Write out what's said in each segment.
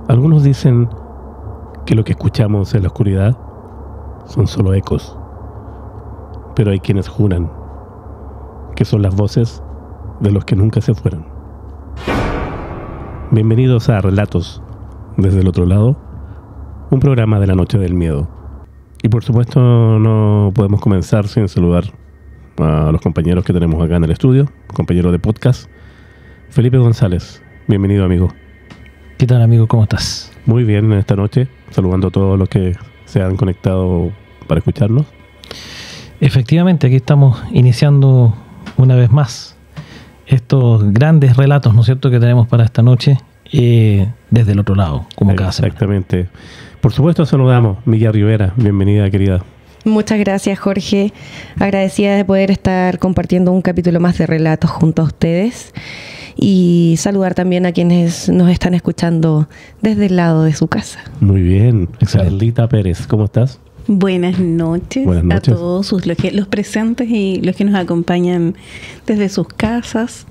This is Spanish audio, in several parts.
Algunos dicen que lo que escuchamos en la oscuridad son solo ecos, pero hay quienes juran que son las voces de los que nunca se fueron. Bienvenidos a Relatos desde el otro lado, un programa de la noche del miedo. Y por supuesto no podemos comenzar sin saludar a los compañeros que tenemos acá en el estudio, compañero de podcast, Felipe González. Bienvenido, amigo. ¿Qué tal, amigo? ¿Cómo estás? Muy bien esta noche, saludando a todos los que se han conectado para escucharnos. Efectivamente, aquí estamos iniciando una vez más estos grandes relatos, ¿no es cierto?, que tenemos para esta noche desde el otro lado, como cada semana. Exactamente. Por supuesto saludamos Milla Rivera. Bienvenida, querida. Muchas gracias, Jorge. Agradecida de poder estar compartiendo un capítulo más de relatos junto a ustedes y saludar también a quienes nos están escuchando desde el lado de su casa. Muy bien. Excelente. Carlita Pérez, ¿cómo estás? Buenas noches a todos los presentes y los que nos acompañan desde sus casas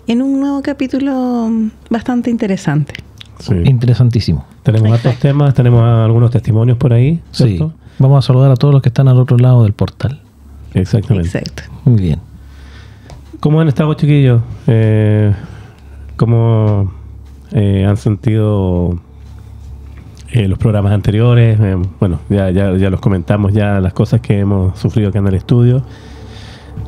en un nuevo capítulo bastante interesante. Sí. Interesantísimo. Tenemos hartos temas, tenemos algunos testimonios por ahí, ¿cierto? Sí. Vamos a saludar a todos los que están al otro lado del portal. Exactamente. Exacto. Muy bien. ¿Cómo han estado, chiquillos? ¿Cómo han sentido los programas anteriores? Bueno, ya los comentamos, ya las cosas que hemos sufrido acá en el estudio.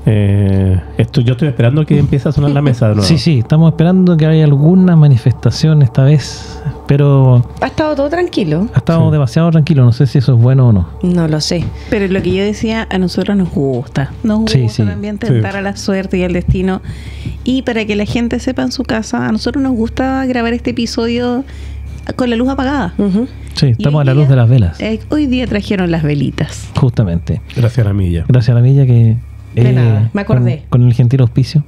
Yo estoy esperando que empiece a sonar la mesa de nuevo. Sí, estamos esperando que haya alguna manifestación esta vez, pero Ha estado todo tranquilo. ha estado Sí. demasiado tranquilo, no sé si eso es bueno o no. No lo sé. Pero lo que yo decía, a nosotros nos gusta. Nos gusta Sí. también tentar a la suerte y al destino. Y para que la gente sepa en su casa, a nosotros nos gusta grabar este episodio con la luz apagada. Ujú. Sí, estamos hoy a la día, luz de las velas, Hoy día trajeron las velitas. justamente. Gracias a la Milla. Gracias a la Milla que... De nada, me acordé. Con el gentil auspicio.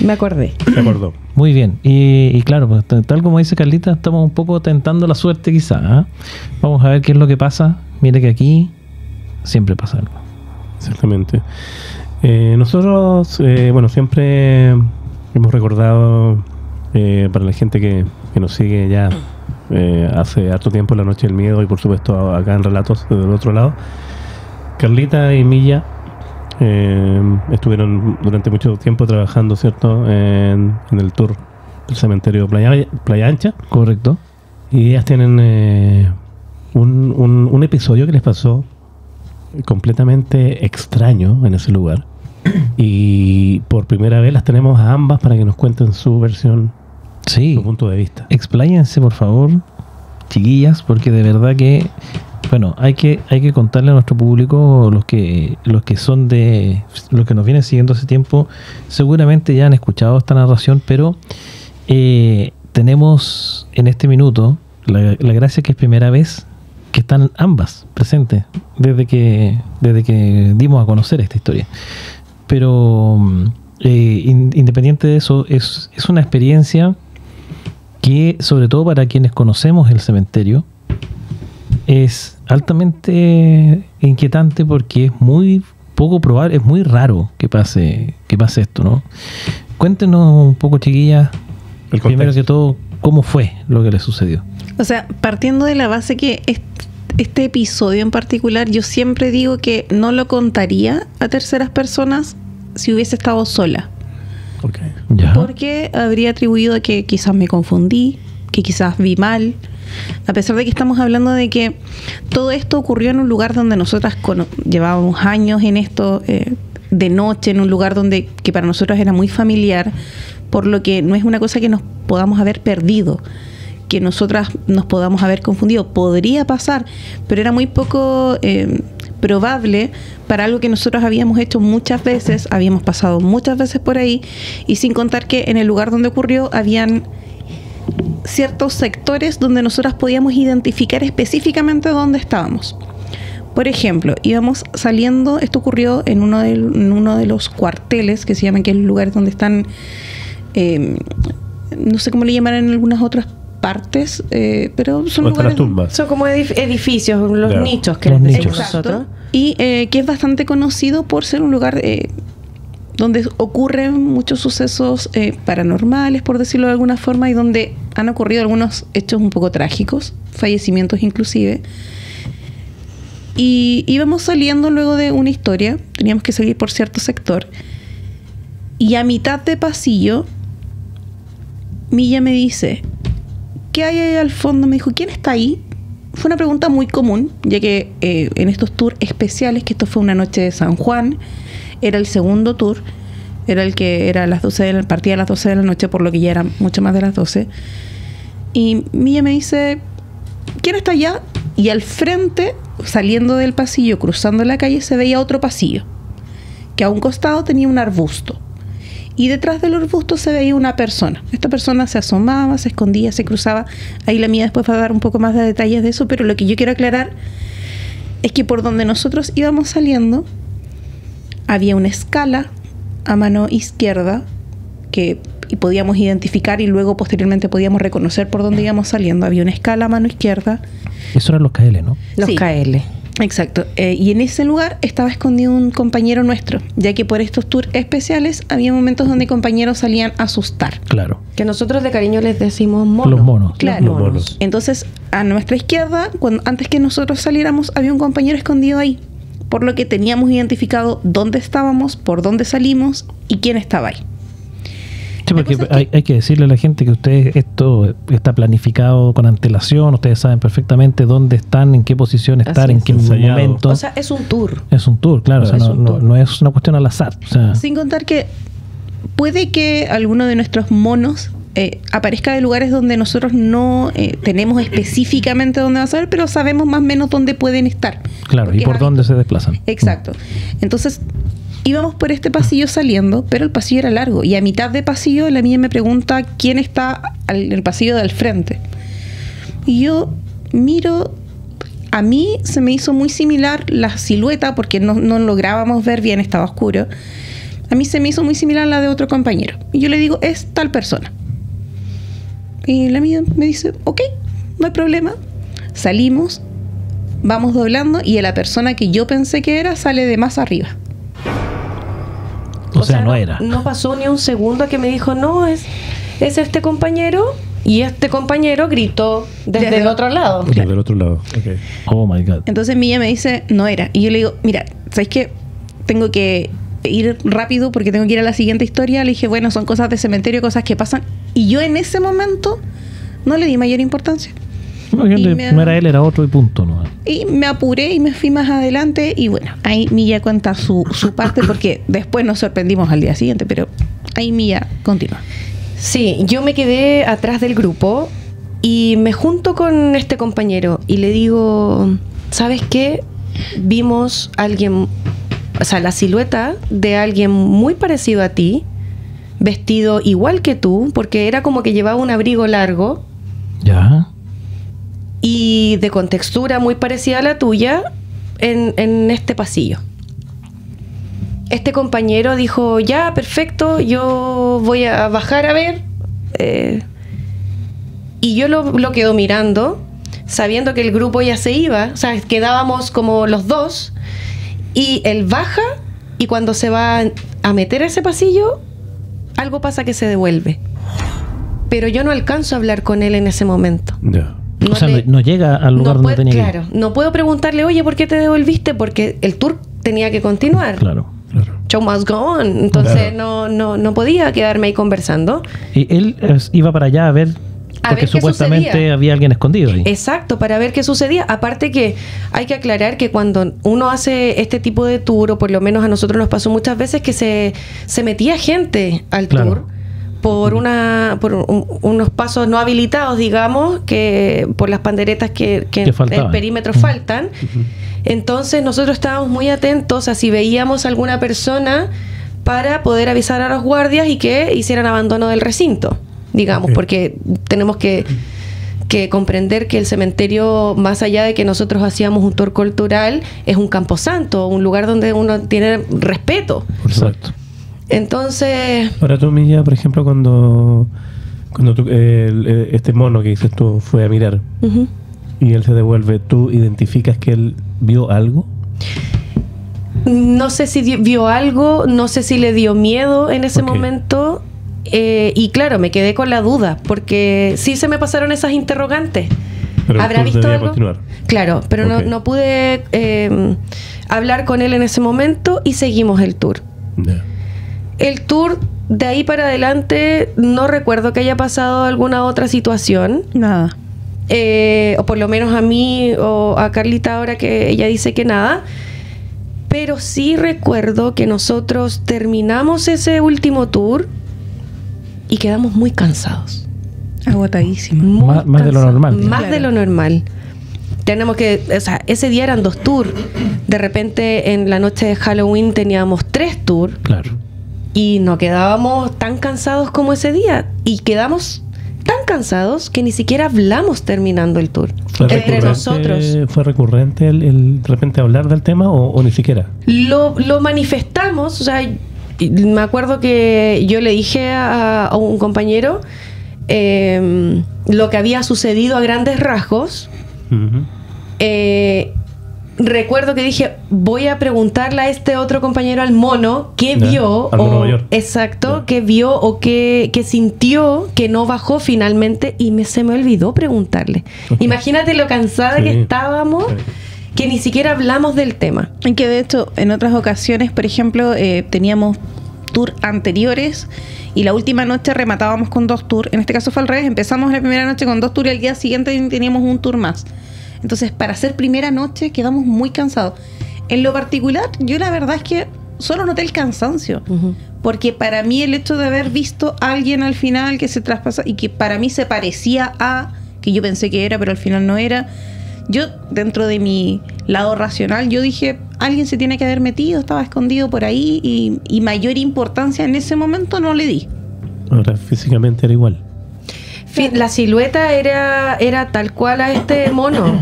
Me acordé. ¿De acuerdo? Muy bien, y claro, pues, tal como dice Carlita, estamos un poco tentando la suerte quizá, ¿ah? Vamos a ver qué es lo que pasa. Mire que aquí siempre pasa algo. Exactamente. Nosotros, bueno, siempre hemos recordado para la gente que nos sigue ya hace harto tiempo, La Noche del Miedo, y por supuesto acá en Relatos desde el otro lado, Carlita y Milla estuvieron durante mucho tiempo trabajando, ¿cierto?, en el tour del cementerio Playa Ancha. ¿Correcto? Y ellas tienen un episodio que les pasó completamente extraño en ese lugar. Y por primera vez las tenemos a ambas para que nos cuenten su versión, Sí. su punto de vista. Expláyense, por favor, chiquillas, porque de verdad que, bueno, hay que contarle a nuestro público, los que son de, los que nos vienen siguiendo hace tiempo, seguramente ya han escuchado esta narración, pero tenemos en este minuto la gracia que es primera vez que están ambas presentes desde que dimos a conocer esta historia. Pero independiente de eso, es una experiencia que, sobre todo para quienes conocemos el cementerio, es altamente inquietante porque es muy poco probable, es muy raro que pase esto, ¿no? Cuéntenos un poco, chiquillas, El primero contexto. que todo, cómo fue lo que les sucedió. O sea, partiendo de la base que este episodio en particular, yo siempre digo que no lo contaría a terceras personas si hubiese estado sola. Ok. ¿Ya? Porque habría atribuido a que quizás me confundí, que quizás vi mal. A pesar de que estamos hablando de que todo esto ocurrió en un lugar donde nosotras llevábamos años en esto, de noche, en un lugar que para nosotros era muy familiar, por lo que no es una cosa que nos podamos haber perdido, que nosotras nos podamos haber confundido. Podría pasar, pero era muy poco probable para algo que nosotros habíamos hecho muchas veces, habíamos pasado muchas veces por ahí, y sin contar que en el lugar donde ocurrió habían ciertos sectores donde nosotras podíamos identificar específicamente dónde estábamos. Por ejemplo, íbamos saliendo, esto ocurrió en uno de los cuarteles que se llaman, que es el lugar donde están, no sé cómo le llamarán en algunas otras partes, pero son lugares, tumbas. Son como edificios, los Claro. nichos que Los les decimos nichos. nosotros. y que es bastante conocido por ser un lugar donde ocurren muchos sucesos paranormales, por decirlo de alguna forma, y donde han ocurrido algunos hechos un poco trágicos, fallecimientos inclusive. Y íbamos saliendo luego de una historia, teníamos que salir por cierto sector, y a mitad de pasillo, Milla me dice, ¿qué hay ahí al fondo? Me dijo, ¿quién está ahí? Fue una pregunta muy común, ya que en estos tours especiales, que esto fue una noche de San Juan, era el segundo tour, era el que era a las 12 de la, partía a las 12 de la noche, por lo que ya era mucho más de las 12. Y Milla me dice, ¿quién está allá? Y al frente, saliendo del pasillo, cruzando la calle, se veía otro pasillo, que a un costado tenía un arbusto. Y detrás del arbusto se veía una persona. Esta persona se asomaba, se escondía, se cruzaba. Ahí la mía después va a dar un poco más de detalles de eso, pero lo que yo quiero aclarar es que por donde nosotros íbamos saliendo había una escala a mano izquierda y podíamos identificar y luego posteriormente podíamos reconocer por dónde íbamos saliendo. Había una escala a mano izquierda. Eso eran los KL, ¿no? Los Sí. KL. Exacto. Y en ese lugar estaba escondido un compañero nuestro, ya que por estos tours especiales había momentos donde compañeros salían a asustar. Claro. Que nosotros de cariño les decimos monos. Los monos. Claro. Los monos. Entonces, a nuestra izquierda, antes que nosotros saliéramos, había un compañero escondido ahí, por lo que teníamos identificado dónde estábamos, por dónde salimos y quién estaba ahí. Sí, porque La cosa es hay que decirle a la gente que ustedes, esto está planificado con antelación, ustedes saben perfectamente dónde están, en qué posición Así estar, en es. qué Ensayado. momento. O sea, es un tour. Es un tour, claro, o sea, Es no, un tour. no es una cuestión al azar. O sea, Sin contar que puede que alguno de nuestros monos aparezca de lugares donde nosotros no tenemos específicamente dónde va a ser, pero sabemos más o menos dónde pueden estar. claro, y Porque por es dónde se desplazan. Exacto. Entonces, íbamos por este pasillo saliendo, pero el pasillo era largo. Y a mitad de pasillo, la mía me pregunta quién está en el pasillo del frente. Y yo miro, a mí se me hizo muy similar la silueta, porque no lográbamos ver bien, estaba oscuro. A mí se me hizo muy similar a la de otro compañero. Y yo le digo, es tal persona. Y la mía me dice, ok, no hay problema. Salimos, vamos doblando y la persona que yo pensé que era sale de más arriba. O sea, no era. No pasó ni un segundo a que me dijo, no, es este compañero. Y este compañero gritó desde el otro lado. Desde el otro lado. Okay. Oh my God. Entonces Milla me dice, no era. Y yo le digo, mira, ¿sabes qué? Tengo que ir rápido porque tengo que ir a la siguiente historia. Le dije, bueno, son cosas de cementerio, cosas que pasan. Y yo en ese momento no le di mayor importancia. Imagínate, no era él, era otro y punto. ¿No? Y me apuré y me fui más adelante. Y bueno, ahí Milla cuenta su parte porque después nos sorprendimos al día siguiente. Pero ahí Milla continúa. Sí, yo me quedé atrás del grupo y me junto con este compañero y le digo, ¿sabes qué? Vimos a alguien, o sea, la silueta de alguien muy parecido a ti, vestido igual que tú, porque era como que llevaba un abrigo largo Ya. y de contextura muy parecida a la tuya en este pasillo. Este compañero dijo, ya, perfecto, yo voy a bajar a ver. Y yo lo quedo mirando, sabiendo que el grupo ya se iba, o sea, quedábamos como los dos, y él baja, y cuando se va a meter a ese pasillo, algo pasa que se devuelve. Pero yo no alcanzo a hablar con él en ese momento. Ya. O sea, no llega al lugar donde tenía que ir. Claro, no puedo preguntarle, oye, ¿por qué te devolviste? Porque el tour tenía que continuar. Claro. Claro. Show must go on. Entonces Claro. no podía quedarme ahí conversando. Y él iba para allá a ver, A porque ver qué supuestamente sucedía. había alguien escondido ahí. Exacto, para ver qué sucedía. Aparte que hay que aclarar que cuando uno hace este tipo de tour, o por lo menos a nosotros nos pasó muchas veces que se metía gente al Claro. tour por unos pasos no habilitados, digamos, que por las panderetas que Que en faltaban. el perímetro faltan. Entonces nosotros estábamos muy atentos a si veíamos alguna persona para poder avisar a los guardias y que hicieran abandono del recinto, digamos, Ok. porque tenemos que comprender que el cementerio, más allá de que nosotros hacíamos un tour cultural, es un camposanto, un lugar donde uno tiene respeto. Exacto. Entonces, Ahora tú, Milla, por ejemplo, cuando tú, este mono que dices tú fue a mirar ujú. y él se devuelve, ¿tú identificas que él vio algo? No sé si vio algo, no sé si le dio miedo en ese Ok. momento. Y claro, me quedé con la duda, porque sí se me pasaron esas interrogantes. Pero el ¿Habrá tour visto debía algo? continuar. Claro, pero Ok. no pude hablar con él en ese momento y seguimos el tour. Ya. El tour, de ahí para adelante, no recuerdo que haya pasado alguna otra situación. Nada. O por lo menos a mí o a Carlita ahora que ella dice que nada. Pero sí recuerdo que nosotros terminamos ese último tour y quedamos muy cansados. Agotadísimo. Muy Más de lo cansados. normal. Más Claro. de lo normal. Tenemos que, o sea, ese día eran 2 tours. De repente en la noche de Halloween teníamos 3 tours Claro. y no quedábamos tan cansados como ese día. Y quedamos tan cansados que ni siquiera hablamos terminando el tour. Entre nosotros. ¿Fue recurrente el de repente hablar del tema o ni siquiera? Lo manifestamos, o sea, me acuerdo que yo le dije a un compañero lo que había sucedido a grandes rasgos. Ujú. Recuerdo que dije, voy a preguntarle a este otro compañero, al mono, qué Ya, vio, al mono mayor. exacto, Ya. qué vio o qué sintió que no bajó finalmente y se me olvidó preguntarle. Ok. Imagínate lo cansada Sí. que estábamos, Sí. que ni siquiera hablamos del tema. En que de hecho, en otras ocasiones, por ejemplo, teníamos tour anteriores y la última noche rematábamos con 2 tours. En este caso fue al revés, empezamos la primera noche con 2 tours y al día siguiente teníamos un tour más. Entonces, para hacer primera noche quedamos muy cansados. En lo particular, yo la verdad es que solo noté el cansancio. Porque para mí el hecho de haber visto a alguien al final que se traspasa y que para mí se parecía a, que yo pensé que era, pero al final no era, yo dentro de mi lado racional, yo dije, alguien se tiene que haber metido, estaba escondido por ahí y mayor importancia en ese momento no le di. Ahora físicamente era igual. La silueta era tal cual a este mono,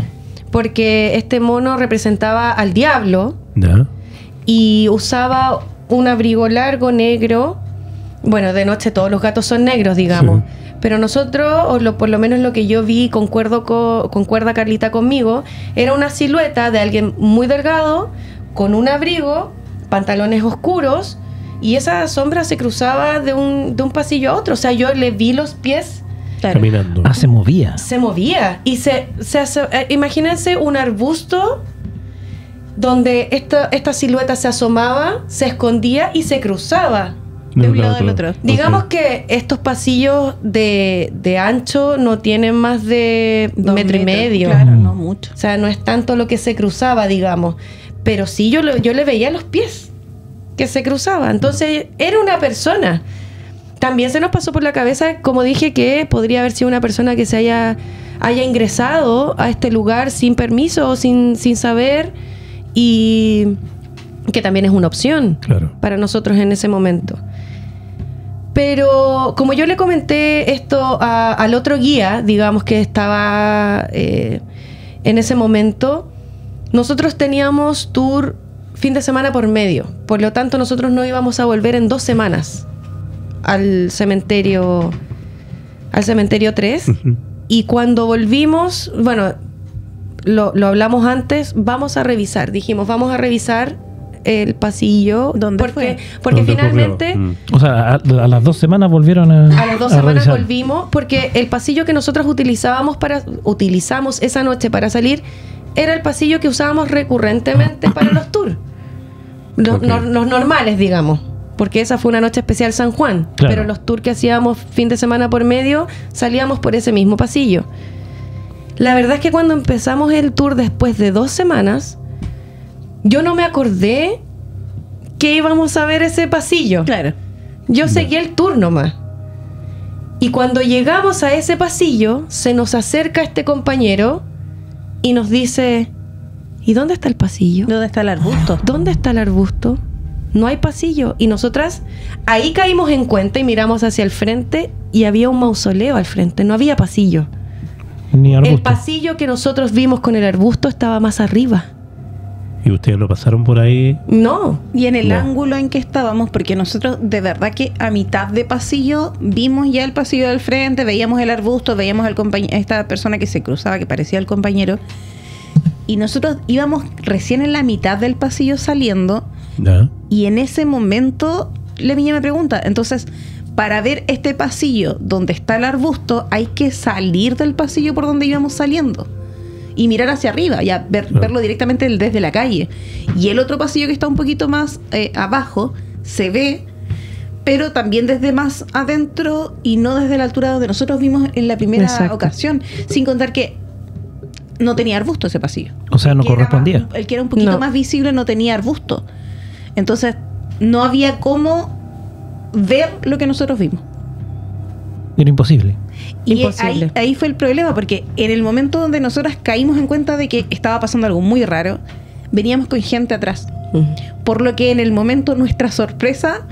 porque este mono representaba al diablo ¿Ya? y usaba un abrigo largo negro. Bueno, de noche todos los gatos son negros, digamos. Sí. Pero nosotros, por lo menos lo que yo vi, concuerda Carlita conmigo, era una silueta de alguien muy delgado, con un abrigo, pantalones oscuros, y esa sombra se cruzaba de un pasillo a otro. O sea, yo le vi los pies, Caminando. Se movía. se movía. Y imagínense un arbusto donde esta silueta se asomaba, se escondía y se cruzaba. de un lado al otro. Digamos que estos pasillos de ancho no tienen más de 2 metro y metros, medio. Claro, no mucho. O sea, no es tanto lo que se cruzaba, digamos. Pero sí yo le veía los pies que se cruzaba. Entonces, era una persona. También se nos pasó por la cabeza, como dije, que podría haber sido una persona que se haya ingresado a este lugar sin permiso o sin saber, y que también es una opción Claro. para nosotros en ese momento. Pero como yo le comenté esto al otro guía, digamos que estaba en ese momento, nosotros teníamos tour fin de semana por medio. Por lo tanto, nosotros no íbamos a volver en 2 semanas al cementerio 3. Ujú. Y cuando volvimos, bueno, lo hablamos antes, vamos a revisar. Dijimos, vamos a revisar el pasillo. ¿Dónde porque fue? porque ¿Dónde finalmente... ocurrió? O sea, a las 2 semanas volvieron a A las 2 semanas revisar. volvimos, porque el pasillo que nosotros utilizamos esa noche para salir era el pasillo que usábamos recurrentemente para los tours. Los, Ok. los normales, digamos. Porque esa fue una noche especial San Juan. Claro. Pero los tours que hacíamos fin de semana por medio, salíamos por ese mismo pasillo. La verdad es que cuando empezamos el tour después de 2 semanas, yo no me acordé que íbamos a ver ese pasillo. Claro. Yo seguí el tour nomás. Y cuando llegamos a ese pasillo, se nos acerca este compañero y nos dice, ¿y dónde está el pasillo? ¿Dónde está el arbusto? ¿Dónde está el arbusto? No hay pasillo. Y nosotras ahí caímos en cuenta y miramos hacia el frente y había un mausoleo al frente, no había pasillo. Ni El arbusto. pasillo que nosotros vimos con el arbusto estaba más arriba. ¿Y ustedes no pasaron por ahí? No. Y en el No. ángulo en que estábamos, porque nosotros de verdad que a mitad de pasillo vimos ya el pasillo del frente, veíamos el arbusto, veíamos a esta persona que se cruzaba, que parecía el compañero. Y nosotros íbamos recién en la mitad del pasillo saliendo. Ya. Y en ese momento la niña me pregunta, entonces, para ver este pasillo donde está el arbusto, hay que salir del pasillo por donde íbamos saliendo y mirar hacia arriba, ya verlo directamente desde la calle. Y el otro pasillo que está un poquito más abajo se ve, pero también desde más adentro y no desde la altura donde nosotros vimos en la primera ocasión, sin contar que no tenía arbusto ese pasillo. O sea, no correspondía. El que era un poquito más visible no tenía arbusto. Entonces, no había cómo ver lo que nosotros vimos. Era imposible. Y ahí fue el problema, porque en el momento donde nosotras caímos en cuenta de que estaba pasando algo muy raro, veníamos con gente atrás. Por lo que en el momento nuestra sorpresa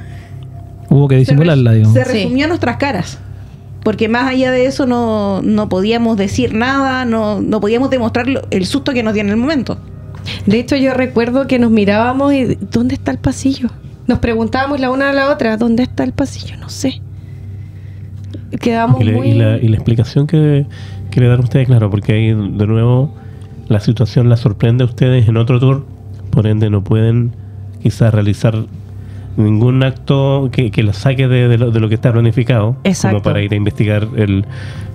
hubo que disimularla, digamos. Se resumió a nuestras caras. Porque más allá de eso no podíamos decir nada, no podíamos demostrar el susto que nos dio en el momento. De hecho, yo recuerdo que nos mirábamos y ¿dónde está el pasillo? Nos preguntábamos la una a la otra, ¿dónde está el pasillo? No sé. Quedamos y la explicación que le dan ustedes, claro, porque ahí de nuevo la situación la sorprende a ustedes en otro tour, por ende no pueden quizás realizar ningún acto que la saque de lo que está planificado. Exacto. Como para ir a investigar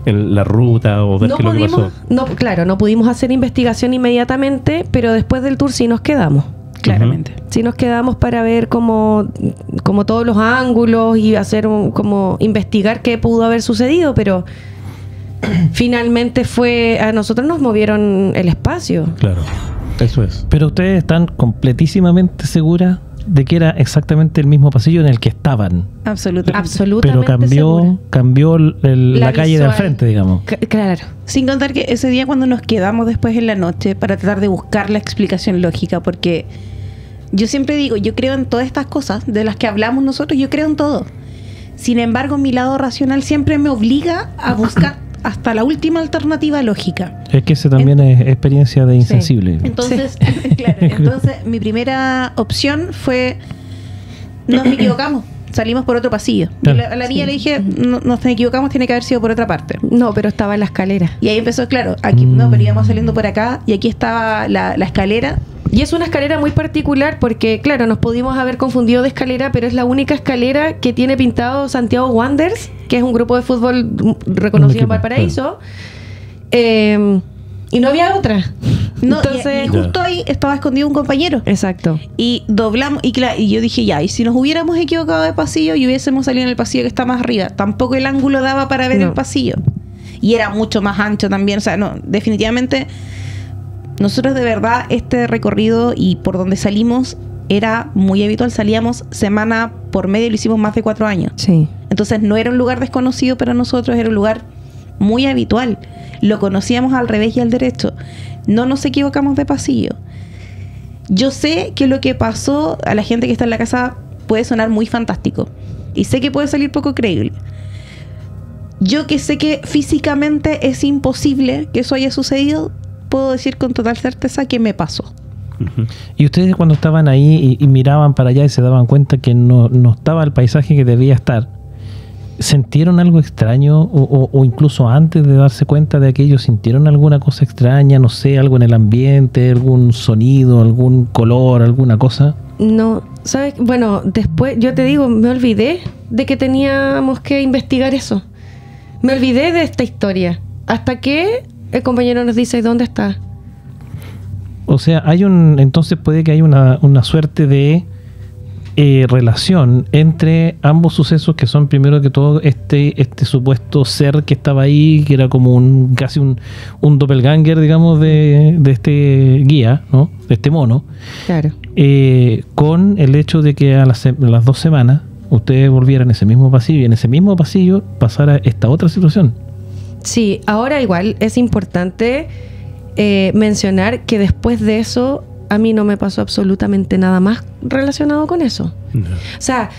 la ruta o ver qué es lo que pasó. No pudimos hacer investigación inmediatamente, pero después del tour sí nos quedamos. Claramente. Sí nos quedamos para ver como todos los ángulos y hacer como investigar qué pudo haber sucedido, pero finalmente a nosotros nos movieron el espacio. Claro, eso es. Pero ustedes están completísimamente seguras de que era exactamente el mismo pasillo en el que estaban. Absolutamente. Pero cambió la calle de al frente, digamos. Claro. Sin contar que ese día cuando nos quedamos después en la noche para tratar de buscar la explicación lógica, porque yo siempre digo, yo creo en todas estas cosas de las que hablamos nosotros, yo creo en todo. Sin embargo, mi lado racional siempre me obliga a buscar hasta la última alternativa lógica. Es que ese también es experiencia de insensible. Sí. Entonces, claro, entonces mi primera opción fue, nos equivocamos, salimos por otro pasillo. Claro. A la niña le dije, no, nos equivocamos, tiene que haber sido por otra parte. No, pero estaba en la escalera. Y ahí empezó, claro, aquí no, pero íbamos saliendo por acá y aquí estaba la escalera. Y es una escalera muy particular porque, claro, nos pudimos haber confundido de escalera, pero es la única escalera que tiene pintado Santiago Wanderers, que es un grupo de fútbol reconocido en Valparaíso. Y no había otra. No, entonces, y justo ahí estaba escondido un compañero. Exacto. Y doblamos, y yo dije, ya, y si nos hubiéramos equivocado de pasillo y hubiésemos salido en el pasillo que está más arriba, tampoco el ángulo daba para ver el pasillo. Y era mucho más ancho también. O sea, no, definitivamente nosotros de verdad este recorrido y por donde salimos era muy habitual. Salíamos semana por medio, lo hicimos más de 4 años. Sí. Entonces no era un lugar desconocido para nosotros, era un lugar muy habitual. Lo conocíamos al revés y al derecho. No nos equivocamos de pasillo. Yo sé que lo que pasó a la gente que está en la casa puede sonar muy fantástico. Y sé que puede salir poco creíble. Yo que sé que físicamente es imposible que eso haya sucedido, puedo decir con total certeza que me pasó. Y ustedes cuando estaban ahí y miraban para allá y se daban cuenta que no estaba el paisaje que debía estar, ¿sintieron algo extraño? O incluso antes de darse cuenta de aquello, ¿sintieron alguna cosa extraña? No sé, algo en el ambiente, algún sonido, algún color, alguna cosa. No, ¿sabes? Bueno, después, yo te digo, me olvidé de que teníamos que investigar eso. Me olvidé de esta historia. Hasta que el compañero nos dice, ¿dónde está? O sea, entonces puede que haya una suerte de relación entre ambos sucesos, que son primero que todo este supuesto ser que estaba ahí, que era como casi un doppelganger, digamos, de este guía, ¿no? De este mono. Claro. Con el hecho de que a las 2 semanas ustedes volvieran a ese mismo pasillo y en ese mismo pasillo pasara esta otra situación. Sí, ahora igual es importante mencionar que después de eso a mí no me pasó absolutamente nada más relacionado con eso. No. O sea,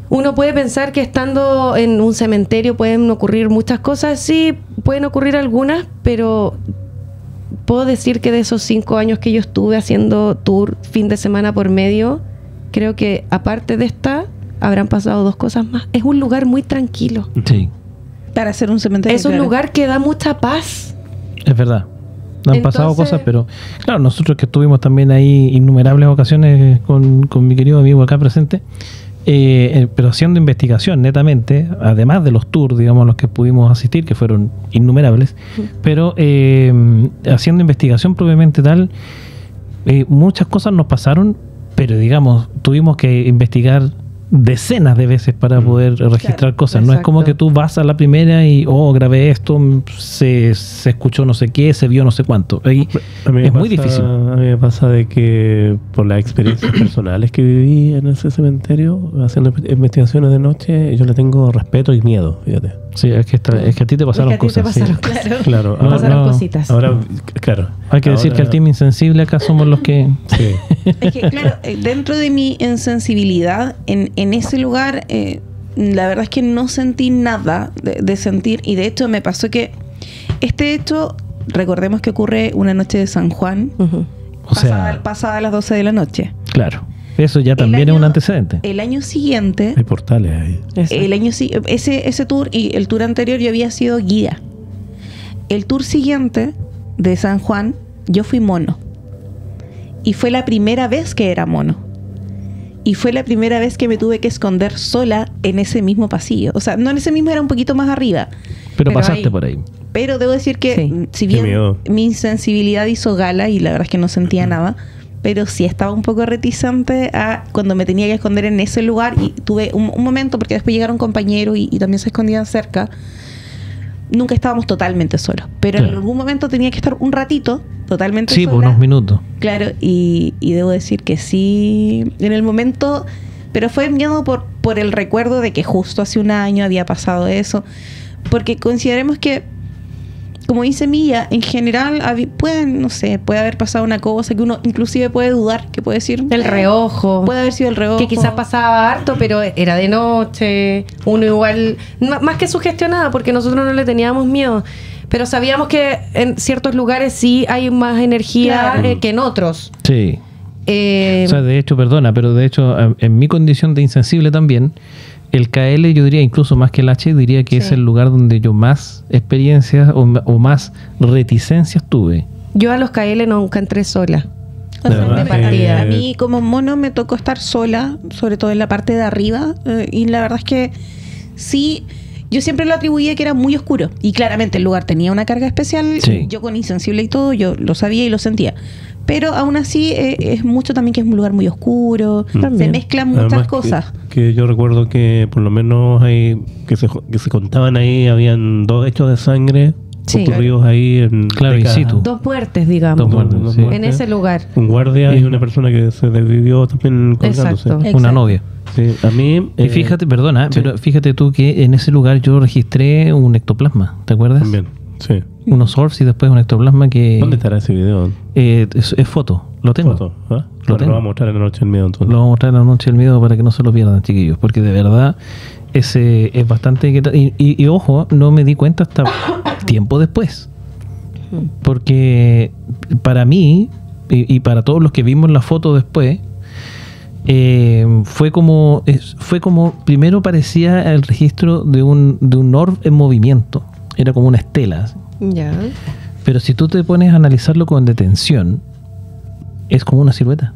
uno puede pensar que estando en un cementerio pueden ocurrir muchas cosas. Sí, pueden ocurrir algunas, pero puedo decir que de esos 5 años que yo estuve haciendo tour fin de semana por medio, creo que aparte de esta, habrán pasado 2 cosas más. Es un lugar muy tranquilo. Sí. Para hacer un cementerio. Es un lugar que da mucha paz. Es verdad. Han pasado Entonces- cosas, pero claro, nosotros que estuvimos también ahí innumerables ocasiones con mi querido amigo acá presente, pero haciendo investigación netamente, además de los tours, digamos, los que pudimos asistir, que fueron innumerables, pero haciendo investigación propiamente tal, muchas cosas nos pasaron, pero digamos, tuvimos que investigar decenas de veces para poder registrar Claro, cosas. No es como exacto. que tú vas a la primera y, grabé esto, se escuchó no sé qué, se vio no sé cuánto. Ahí A mí me es muy pasa- difícil. A mí me pasa de que por las experiencias personales que viví en ese cementerio, haciendo investigaciones de noche, yo le tengo respeto y miedo, fíjate. Sí, es que a ti te pasaron Es que a ti te cosas. sí. pasaron cosas. Claro, No, Pasaron no. cositas. ahora, claro. Hay que decir ahora- que el team insensible acá somos los que... Sí. Es que, claro, dentro de mi insensibilidad, en ese lugar, la verdad es que no sentí nada de sentir. Y de hecho, me pasó que este hecho, recordemos que ocurre una noche de San Juan, Ujú. O sea, pasada a las 12 de la noche. claro. Eso ya El también es año- un antecedente. El año siguiente, Hay portales ahí. Eso. ese tour y el tour anterior yo había sido guía. El tour siguiente de San Juan, yo fui mono. Y fue la primera vez que era mono. Y fue la primera vez que me tuve que esconder sola en ese mismo pasillo. O sea, no en ese mismo, era un poquito más arriba. Pero pero pasaste ahí- por ahí. Pero debo decir que, Sí. si Qué bien miedo. mi insensibilidad hizo gala, y la verdad es que no sentía nada, pero sí estaba un poco reticente a cuando me tenía que esconder en ese lugar. Y tuve un momento, porque después llegaron compañeros y también se escondían cerca. Nunca estábamos totalmente solos, pero en Claro. algún momento tenía que estar un ratito totalmente Sí, por sola. unos minutos. Claro, y debo decir que sí, en el momento, pero fue miedo por el recuerdo de que justo hace un año había pasado eso, porque consideremos que, como dice Milla, en general puede haber pasado una cosa que uno inclusive puede dudar, que puede decir El reojo. puede haber sido el reojo, Que quizás pasaba harto, pero era de noche. Uno igual, más que sugestionada, porque nosotros no le teníamos miedo. Pero sabíamos que en ciertos lugares sí hay más energía Claro. que en otros. Sí. Eh, O sea, de hecho, perdona, pero de hecho, en mi condición de insensible también, el KL, yo diría, incluso más que el H, diría que Sí. es el lugar donde yo más experiencias o más reticencias tuve. yo a los KL nunca entré sola. O De sea, verdad, de partida. a mí como mono me tocó estar sola, sobre todo en la parte de arriba, y la verdad es que sí, yo siempre lo atribuía que era muy oscuro, y claramente el lugar tenía una carga especial, Sí. yo con insensible y todo, yo lo sabía y lo sentía, pero aún así es mucho también que es un lugar muy oscuro, se También. mezclan muchas Además cosas. Que yo recuerdo que por lo menos hay, que se contaban ahí, habían 2 hechos de sangre Sí. ocurridos ahí en Claro, in décadas. situ. 2 muertes, digamos. Dos muertes, Dos sí. muertes. En ese lugar. Un guardia y Sí. una persona que se desvivió también colgándose. Exacto. Una Exacto. novia. Sí, a mí... Y fíjate, perdona, sí. pero fíjate tú que en ese lugar yo registré un ectoplasma, ¿te acuerdas? También, sí. Unos orbs y después un ectoplasma que... ¿Dónde estará ese video? es foto, lo tengo. Foto, ¿ah? Lo Lo tengo. vamos a mostrar en la noche del miedo entonces. Lo vamos a mostrar en la noche del miedo para que no se lo pierdan, chiquillos, porque de verdad ese es bastante... Y ojo, no me di cuenta hasta tiempo después. Porque para mí, y para todos los que vimos la foto después, fue como primero parecía el registro de un orb en movimiento. Era como una estela. así. Ya. Pero si tú te pones a analizarlo con detención, es como una silueta.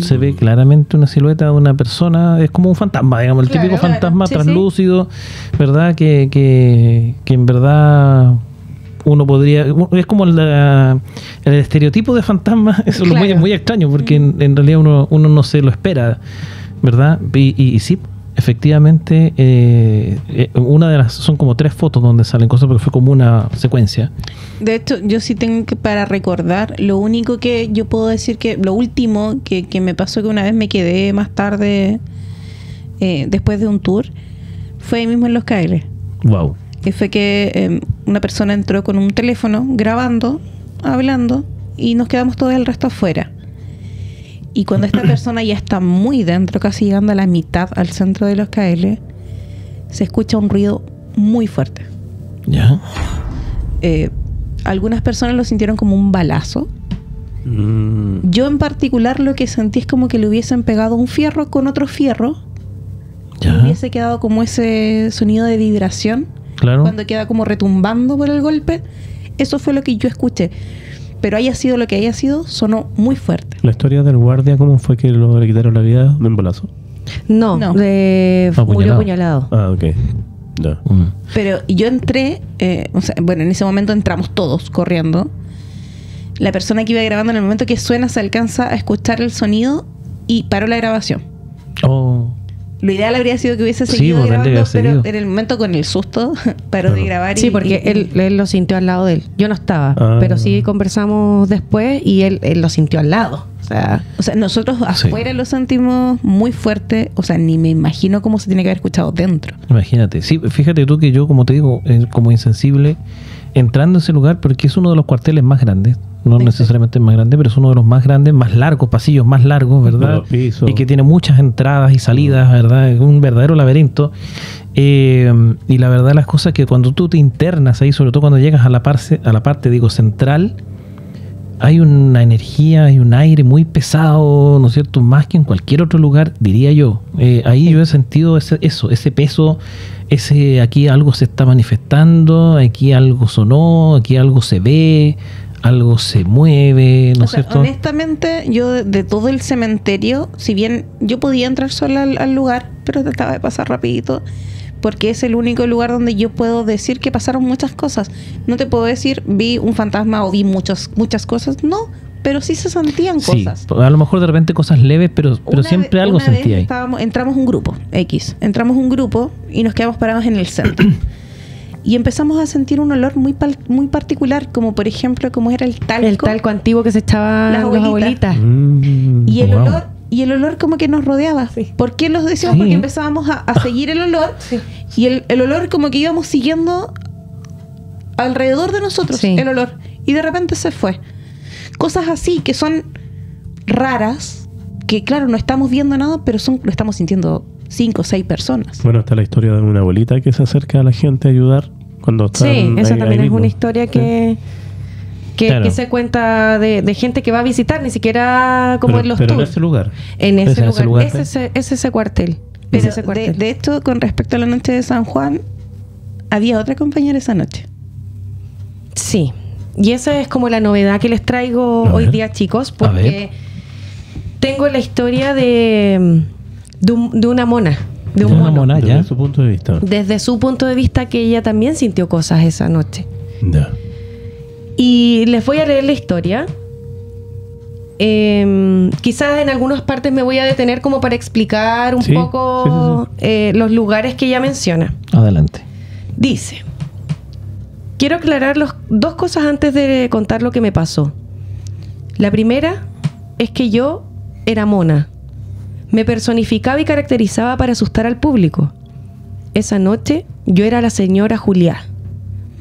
Se ve claramente una silueta de una persona, es como un fantasma, digamos, el Claro, típico claro. fantasma Sí, translúcido, ¿verdad? Que en verdad uno podría... Es como el estereotipo de fantasma, eso es Claro. muy extraño, porque en realidad uno no se lo espera, ¿verdad? Y sí, efectivamente, una de las... Son como 3 fotos donde salen cosas, porque fue como una secuencia. De hecho, yo sí tengo que, para recordar, lo único que yo puedo decir que, lo último que me pasó, que una vez me quedé más tarde, después de un tour, fue ahí mismo en Los Cailes. Wow. Que fue que una persona entró con un teléfono grabando, hablando, y nos quedamos todo el resto afuera. Y cuando esta persona ya está muy dentro, casi llegando a la mitad al centro de Los Cailes, se escucha un ruido muy fuerte. ¿Ya? Algunas personas lo sintieron como un balazo. Mm, Yo en particular lo que sentí es como que le hubiesen pegado un fierro con otro fierro. Y ¿Ya? hubiese quedado como ese sonido de vibración Claro. cuando queda como retumbando por el golpe. Eso fue lo que yo escuché. Pero haya sido lo que haya sido, sonó muy fuerte. ¿La historia del guardia cómo fue que le quitaron la vida de un balazo? No, No. murió apuñalado. Ah, ok. Ya. Pero yo entré, bueno, en ese momento entramos todos corriendo. La persona que iba grabando, en el momento que suena, se alcanza a escuchar el sonido y paró la grabación. Oh, Lo ideal habría sido que hubiese Sí, seguido pues, él grabando, debe pero seguido. en el momento con el susto paró de grabar. Sí, porque él lo sintió al lado de él. Yo no estaba, Ah. pero sí conversamos después y él lo sintió al lado. O sea, nosotros Sí. afuera lo sentimos muy fuerte. O sea, ni me imagino cómo se tiene que haber escuchado dentro. imagínate. Sí, fíjate tú que yo, como te digo, como insensible, entrando a ese lugar, porque es uno de los cuarteles más grandes, no Sí. necesariamente el más grande, pero es uno de los más grandes, más largos, pasillos más largos, ¿verdad? Los pisos. Y que tiene muchas entradas y salidas, ¿verdad? Es un verdadero laberinto. Y la verdad, las cosas que cuando tú te internas ahí, sobre todo cuando llegas a la parte digo, central, hay una energía, hay un aire muy pesado, ¿no es cierto? Más que en cualquier otro lugar, diría yo. Ahí yo he sentido ese peso, aquí algo se está manifestando, aquí algo sonó, aquí algo se ve, algo se mueve, ¿no O es sea, cierto? honestamente, yo de todo el cementerio, si bien yo podía entrar sola al lugar, pero trataba de pasar rapidito, porque es el único lugar donde yo puedo decir que pasaron muchas cosas. No te puedo decir, vi un fantasma o vi muchas cosas, no, pero sí se sentían Sí, cosas. a lo mejor de repente cosas leves, pero siempre algo una vez sentí ahí. entramos un grupo, entramos un grupo y nos quedamos parados en el centro. Y empezamos a sentir un olor muy particular, como por ejemplo, como era el talco. el talco antiguo que se echaban Las las abuelitas. Y el Wow. olor como que nos rodeaba. Sí. ¿Por qué los decíamos? Sí. Porque empezábamos a seguir el olor. Y el olor como que íbamos siguiendo alrededor de nosotros, Sí. el olor. Y de repente se fue. Cosas así que son raras, que claro, no estamos viendo nada, pero lo estamos sintiendo 5 o 6 personas. Bueno, está la historia de una abuelita que se acerca a la gente a ayudar cuando están Sí, esa ahí también es mismo. una historia que Claro. se cuenta de gente que va a visitar, ni siquiera como Pero- en los pero en tours. ese lugar. En ese ¿Es ese lugar. lugar? Es ese cuartel. Pero Es ese cuartel. de hecho, con respecto a la noche de San Juan, había otra compañera esa noche. Sí. Y esa es como la novedad que les traigo A hoy ver. día, chicos, A ver. porque tengo la historia de una mona, de un De una mono. mona. Desde ya. su punto de vista. Desde su punto de vista, que ella también sintió cosas esa noche. Ya. Y les voy a leer la historia. Quizás en algunas partes me voy a detener como para explicar un Sí, poco los lugares que ella menciona. Adelante. Dice: quiero aclarar dos cosas antes de contar lo que me pasó. La primera es que yo era mona. Me personificaba y caracterizaba para asustar al público. Esa noche yo era la señora Juliá,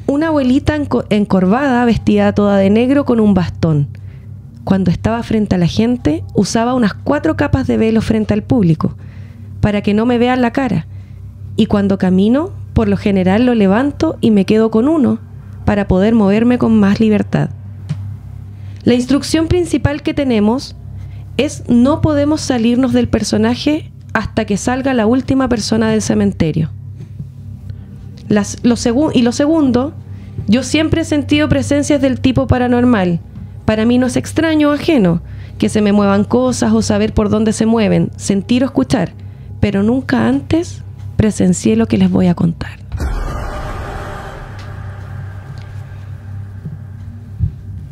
una abuelita encorvada, vestida toda de negro con un bastón. Cuando estaba frente a la gente, usaba unas 4 capas de velo frente al público, para que no me vean la cara. Y cuando camino, por lo general lo levanto y me quedo con uno, para poder moverme con más libertad. La instrucción principal que tenemos es: no podemos salirnos del personaje hasta que salga la última persona del cementerio. Lo segundo, yo siempre he sentido presencias del tipo paranormal. Para mí no es extraño o ajeno que se me muevan cosas o saber por dónde se mueven, sentir o escuchar, pero nunca antes presencié lo que les voy a contar.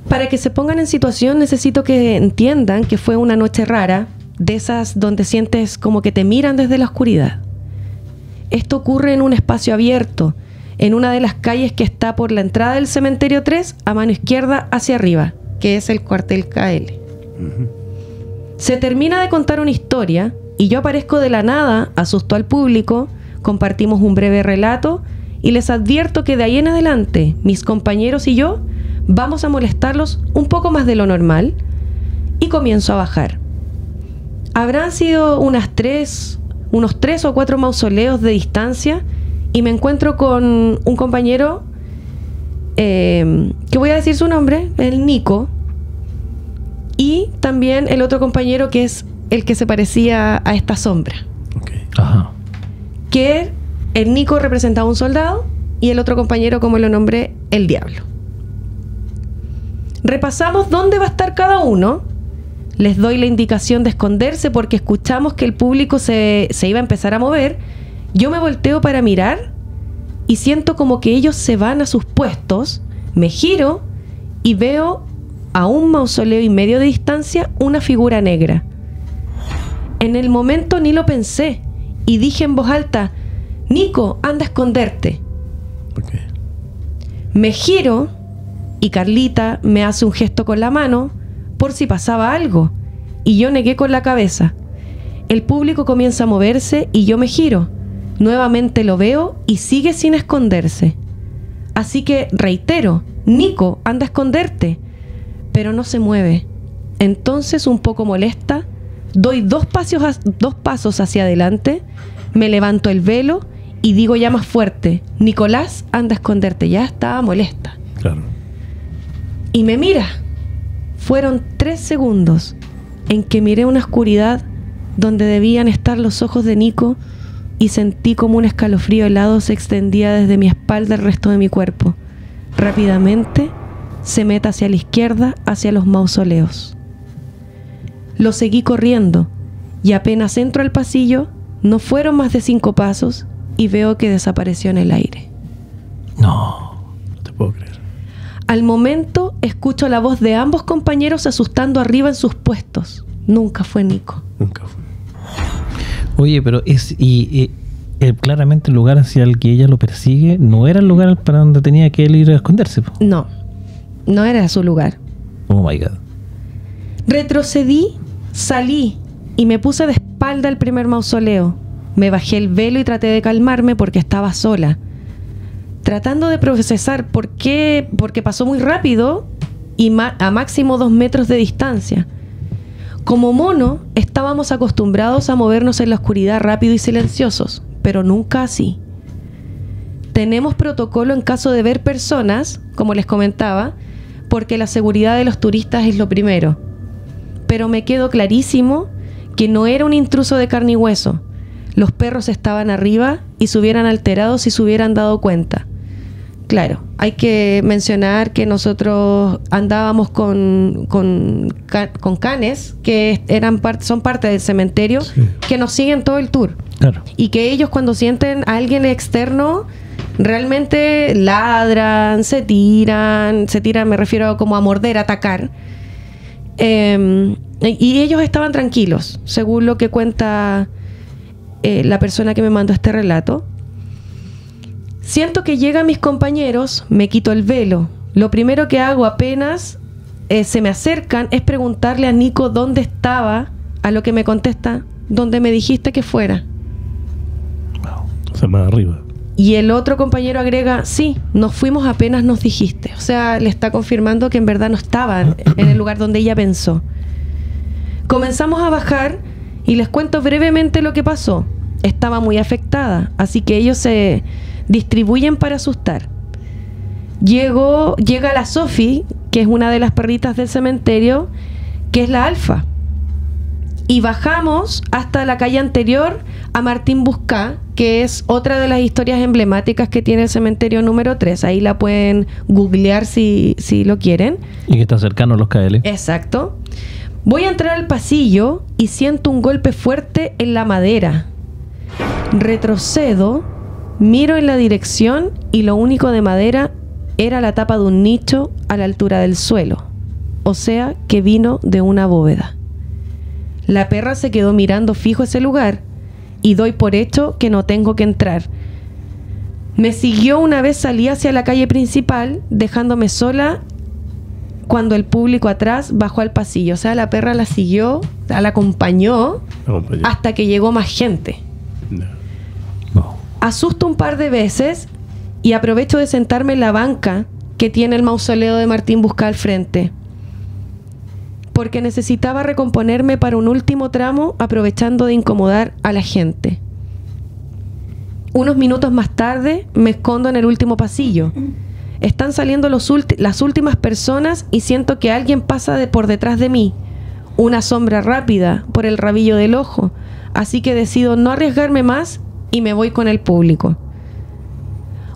Para que se pongan en situación, necesito que entiendan que fue una noche rara, de esas donde sientes como que te miran desde la oscuridad. Esto ocurre en un espacio abierto, en una de las calles que está por la entrada del cementerio 3, a mano izquierda hacia arriba, que es el cuartel KL. Se termina de contar una historia y yo aparezco de la nada, asusto al público, compartimos un breve relato y les advierto que de ahí en adelante mis compañeros y yo vamos a molestarlos un poco más de lo normal y comienzo a bajar. Habrán sido unos 3 o 4 mausoleos de distancia y me encuentro con un compañero que voy a decir su nombre, el Nico, y también el otro compañero que es el que se parecía a esta sombra, Ok. Ajá. que el Nico representaba a un soldado y el otro compañero, como lo nombré, el diablo. Repasamos dónde va a estar cada uno. Les doy la indicación de esconderse porque escuchamos que el público se iba a empezar a mover. Yo me volteo para mirar y siento como que ellos se van a sus puestos. Me giro y veo a un mausoleo y medio de distancia una figura negra. En el momento ni lo pensé y dije en voz alta: Nico, anda a esconderte. Okay. Me giro y Carlita me hace un gesto con la mano por si pasaba algo, y yo negué con la cabeza. El público comienza a moverse y yo me giro. Nuevamente lo veo y sigue sin esconderse. Así que reitero: Nico, anda a esconderte. Pero no se mueve. Entonces, un poco molesta, doy dos pasos hacia adelante, me levanto el velo y digo ya más fuerte: Nicolás, anda a esconderte. Ya estaba molesta. Claro. Y me mira. Fueron 3 segundos en que miré una oscuridad donde debían estar los ojos de Nico y sentí como un escalofrío helado se extendía desde mi espalda al resto de mi cuerpo. Rápidamente se mete hacia la izquierda, hacia los mausoleos. Lo seguí corriendo y apenas entro al pasillo, no fueron más de 5 pasos y veo que desapareció en el aire. No. No te puedo creer. Al momento escucho la voz de ambos compañeros asustando arriba en sus puestos. Nunca fue Nico. Nunca fue. Oye, pero claramente el lugar hacia el que ella lo persigue no era el lugar para donde tenía que él ir a esconderse. Po. No, no era su lugar. Oh my God. Retrocedí, salí y me puse de espalda al primer mausoleo. Me bajé el velo y traté de calmarme porque estaba sola. Tratando de procesar porque pasó muy rápido y a máximo 2 metros de distancia. Como mono, estábamos acostumbrados a movernos en la oscuridad rápido y silenciosos, pero nunca así. Tenemos protocolo en caso de ver personas, como les comentaba, porque la seguridad de los turistas es lo primero. Pero me quedó clarísimo que no era un intruso de carne y hueso. Los perros estaban arriba y se hubieran alterado si se hubieran dado cuenta. Claro, hay que mencionar que nosotros andábamos con canes que son parte del cementerio, sí, que nos siguen todo el tour. Claro. Y que ellos cuando sienten a alguien externo realmente ladran, se tiran, me refiero como a morder, a atacar. Y ellos estaban tranquilos, según lo que cuenta la persona que me mandó este relato. Siento que llegan mis compañeros, me quito el velo. Lo primero que hago apenas se me acercan es preguntarle a Nico dónde estaba, a lo que me contesta: ¿dónde me dijiste que fuera? O sea, más arriba. Y el otro compañero agrega: sí, nos fuimos apenas nos dijiste. O sea, le está confirmando que en verdad no estaban en el lugar donde ella pensó. Comenzamos a bajar y les cuento brevemente lo que pasó. Estaba muy afectada, así que ellos se distribuyen para asustar. Llega la Sophie, que es una de las perritas del cementerio, que es la Alfa. Y bajamos hasta la calle anterior a Martín Buscá, que es otra de las historias emblemáticas que tiene el cementerio número 3. Ahí la pueden googlear si lo quieren. Y que está cercano a los KL. Exacto. Voy a entrar al pasillo y siento un golpe fuerte en la madera. Retrocedo, miro en la dirección y lo único de madera era la tapa de un nicho a la altura del suelo. O sea, que vino de una bóveda. La perra se quedó mirando fijo ese lugar y doy por hecho que no tengo que entrar. Me siguió una vez salí hacia la calle principal, dejándome sola cuando el público atrás bajó al pasillo. O sea, la perra la siguió, la acompañó hasta que llegó más gente. No. Asusto un par de veces y aprovecho de sentarme en la banca que tiene el mausoleo de Martín Buscá al frente, porque necesitaba recomponerme para un último tramo, aprovechando de incomodar a la gente. Unos minutos más tarde me escondo en el último pasillo. Están saliendo las últimas personas y siento que alguien pasa por detrás de mí. Una sombra rápida por el rabillo del ojo. Así que decido no arriesgarme más y me voy con el público.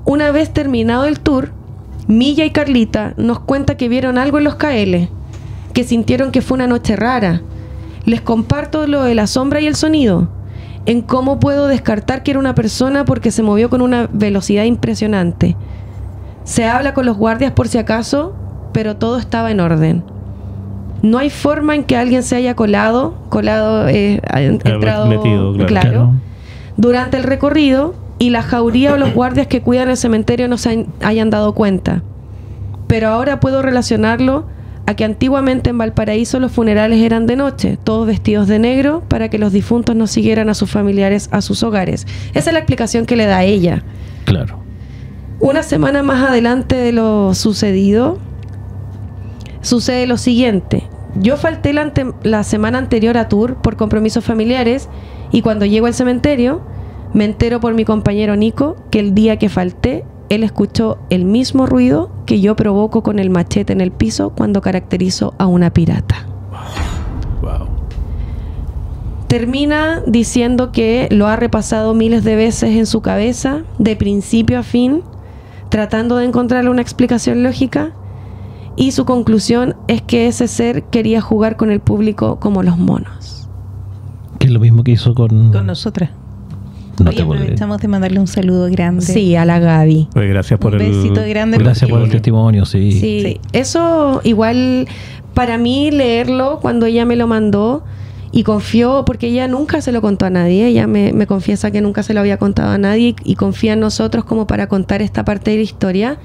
Una vez terminado el tour, Milla y Carlita nos cuenta que vieron algo en los KL, que sintieron que fue una noche rara. Les comparto lo de la sombra y el sonido. En cómo puedo descartar que era una persona porque se movió con una velocidad impresionante. Se habla con los guardias por si acaso, pero todo estaba en orden. No hay forma en que alguien se haya colado, entrado, metido, claro, durante el recorrido y la jauría o los guardias que cuidan el cementerio no se hayan dado cuenta. Pero ahora puedo relacionarlo a que antiguamente en Valparaíso los funerales eran de noche, todos vestidos de negro para que los difuntos no siguieran a sus familiares a sus hogares. Esa es la explicación que le da ella. Claro. Una semana más adelante de lo sucedido, sucede lo siguiente. Yo falté la semana anterior a tour por compromisos familiares y cuando llego al cementerio me entero por mi compañero Nico que el día que falté él escuchó el mismo ruido que yo provoco con el machete en el piso cuando caracterizo a una pirata. Wow. Termina diciendo que lo ha repasado miles de veces en su cabeza, de principio a fin, tratando de encontrarle una explicación lógica, y su conclusión es que ese ser quería jugar con el público como los monos. Que es lo mismo que hizo con nosotras. No Oye, te puedo creer. aprovechamos de mandarle un saludo grande. Sí, a la Gaby. Oye, gracias por Un besito grande. Gracias por el testimonio, sí. Sí, eso igual para mí leerlo cuando ella me lo mandó y confió, porque ella nunca se lo contó a nadie, ella me confiesa que nunca se lo había contado a nadie y confía en nosotros como para contar esta parte de la historia.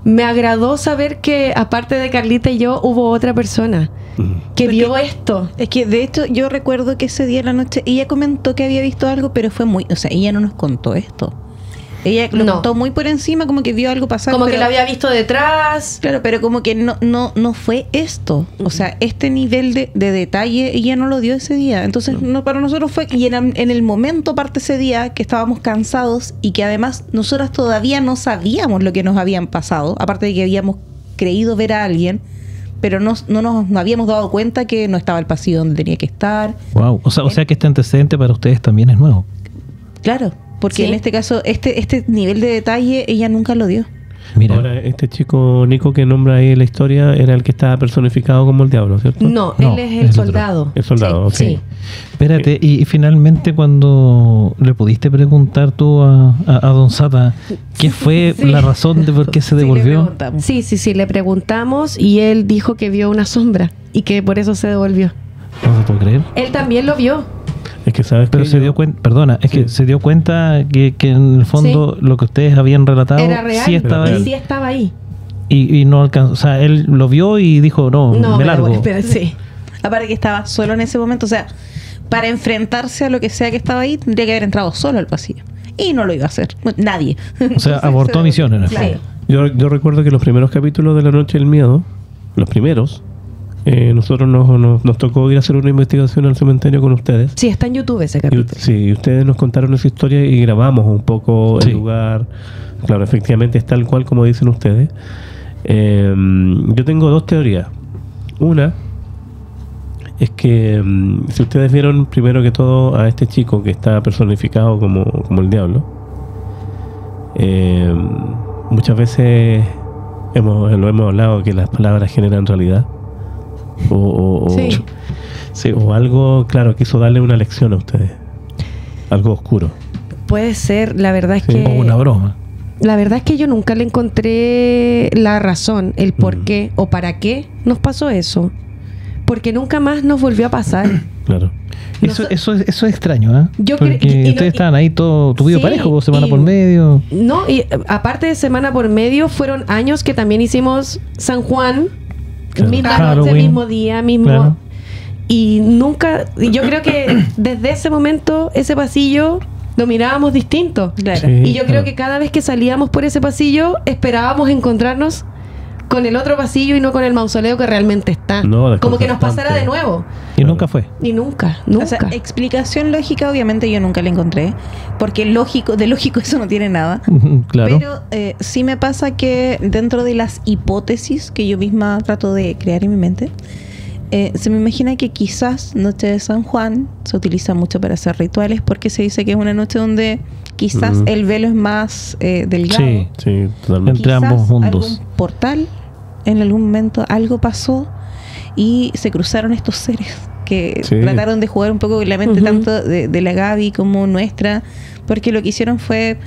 Me agradó saber que aparte de Carlita y yo hubo otra persona que vio esto. Es que de hecho yo recuerdo que ese día en la noche ella comentó que había visto algo, pero fue muy, o sea, ella no nos contó esto. Ella lo contó muy por encima, como que vio algo pasar. Como pero, que lo había visto detrás. Claro, pero como que no fue esto. O sea, este nivel de detalle ella no lo dio ese día. Entonces, no, para nosotros fue... Y en el momento, aparte ese día, que estábamos cansados y que además nosotras todavía no sabíamos lo que nos habían pasado, aparte de que habíamos creído ver a alguien, pero no nos habíamos dado cuenta que no estaba el pasillo donde tenía que estar. Wow. O sea que este antecedente para ustedes también es nuevo. Claro, porque Sí. en este caso, este nivel de detalle ella nunca lo dio. Mira. Ahora, este chico Nico que nombra ahí en la historia era el que estaba personificado como el diablo, ¿cierto? No, No, él es es el otro. soldado. El soldado, ok. Sí. Espérate, y finalmente cuando le pudiste preguntar tú a Don Sata qué fue Sí. la razón de por qué se Sí, le devolvió. preguntamos. Sí, le preguntamos y él dijo que vio una sombra y que por eso se devolvió. No se puede creer. Él también lo vio. Es que sabes Pero que se dio cuenta, perdona, es que se dio cuenta que en el fondo lo que ustedes habían relatado Era real. sí estaba Era y ahí. sí estaba ahí. Y no alcanzó, o sea, él lo vio y dijo, no, me pero largo. bueno, sí. Aparte que estaba solo en ese momento, o sea, para enfrentarse a lo que sea que estaba ahí, tendría que haber entrado solo al pasillo. Y no lo iba a hacer. Nadie. O sea, Entonces, abortó misiones. en el Claro. fondo. yo recuerdo que los primeros capítulos de La Noche del Miedo, los primeros, nosotros nos tocó ir a hacer una investigación al cementerio con ustedes. Sí, está en YouTube ese Y, capítulo. sí, y ustedes nos contaron esa historia y grabamos un poco Sí. el lugar. Claro, efectivamente es tal cual como dicen ustedes. Yo tengo dos teorías. Una es que si ustedes vieron primero que todo a este chico que está personificado como el diablo, muchas veces lo hemos hablado que las palabras generan realidad. Sí. O algo, claro, quiso darle una lección a ustedes. Algo oscuro. Puede ser, la verdad es Sí. que... O una broma. La verdad es que yo nunca le encontré la razón, el por qué o para qué nos pasó eso. Porque nunca más nos volvió a pasar. Claro. Eso es extraño, ¿eh? Yo Porque creo- y no- ustedes estaban ahí todo tu vida Sí, parejo, semana y- por medio. No, y aparte de semana por medio, fueron años que también hicimos San Juan, Claro. misma noche, Halloween. mismo día, mismo... Claro. Y nunca... y yo creo que desde ese momento, ese pasillo, lo mirábamos distinto. Claro. Sí. Y yo creo que cada vez que salíamos por ese pasillo, esperábamos encontrarnos con el otro pasillo y no con el mausoleo que realmente está. No, Como que nos pasara desconcertante. de nuevo. Y nunca fue. Y nunca, nunca. O sea, explicación lógica obviamente yo nunca la encontré, porque de lógico eso no tiene nada. Claro. Pero sí me pasa que dentro de las hipótesis que yo misma trato de crear en mi mente, se me imagina que quizás Noche de San Juan se utiliza mucho para hacer rituales porque se dice que es una noche donde quizás el velo es más delgado. Sí. Sí, totalmente. Entre Quizás ambos mundos. algún portal, en algún momento algo pasó y se cruzaron estos seres que Sí. trataron de jugar un poco con la mente Ujú. tanto de la Gaby como nuestra, porque lo que hicieron fue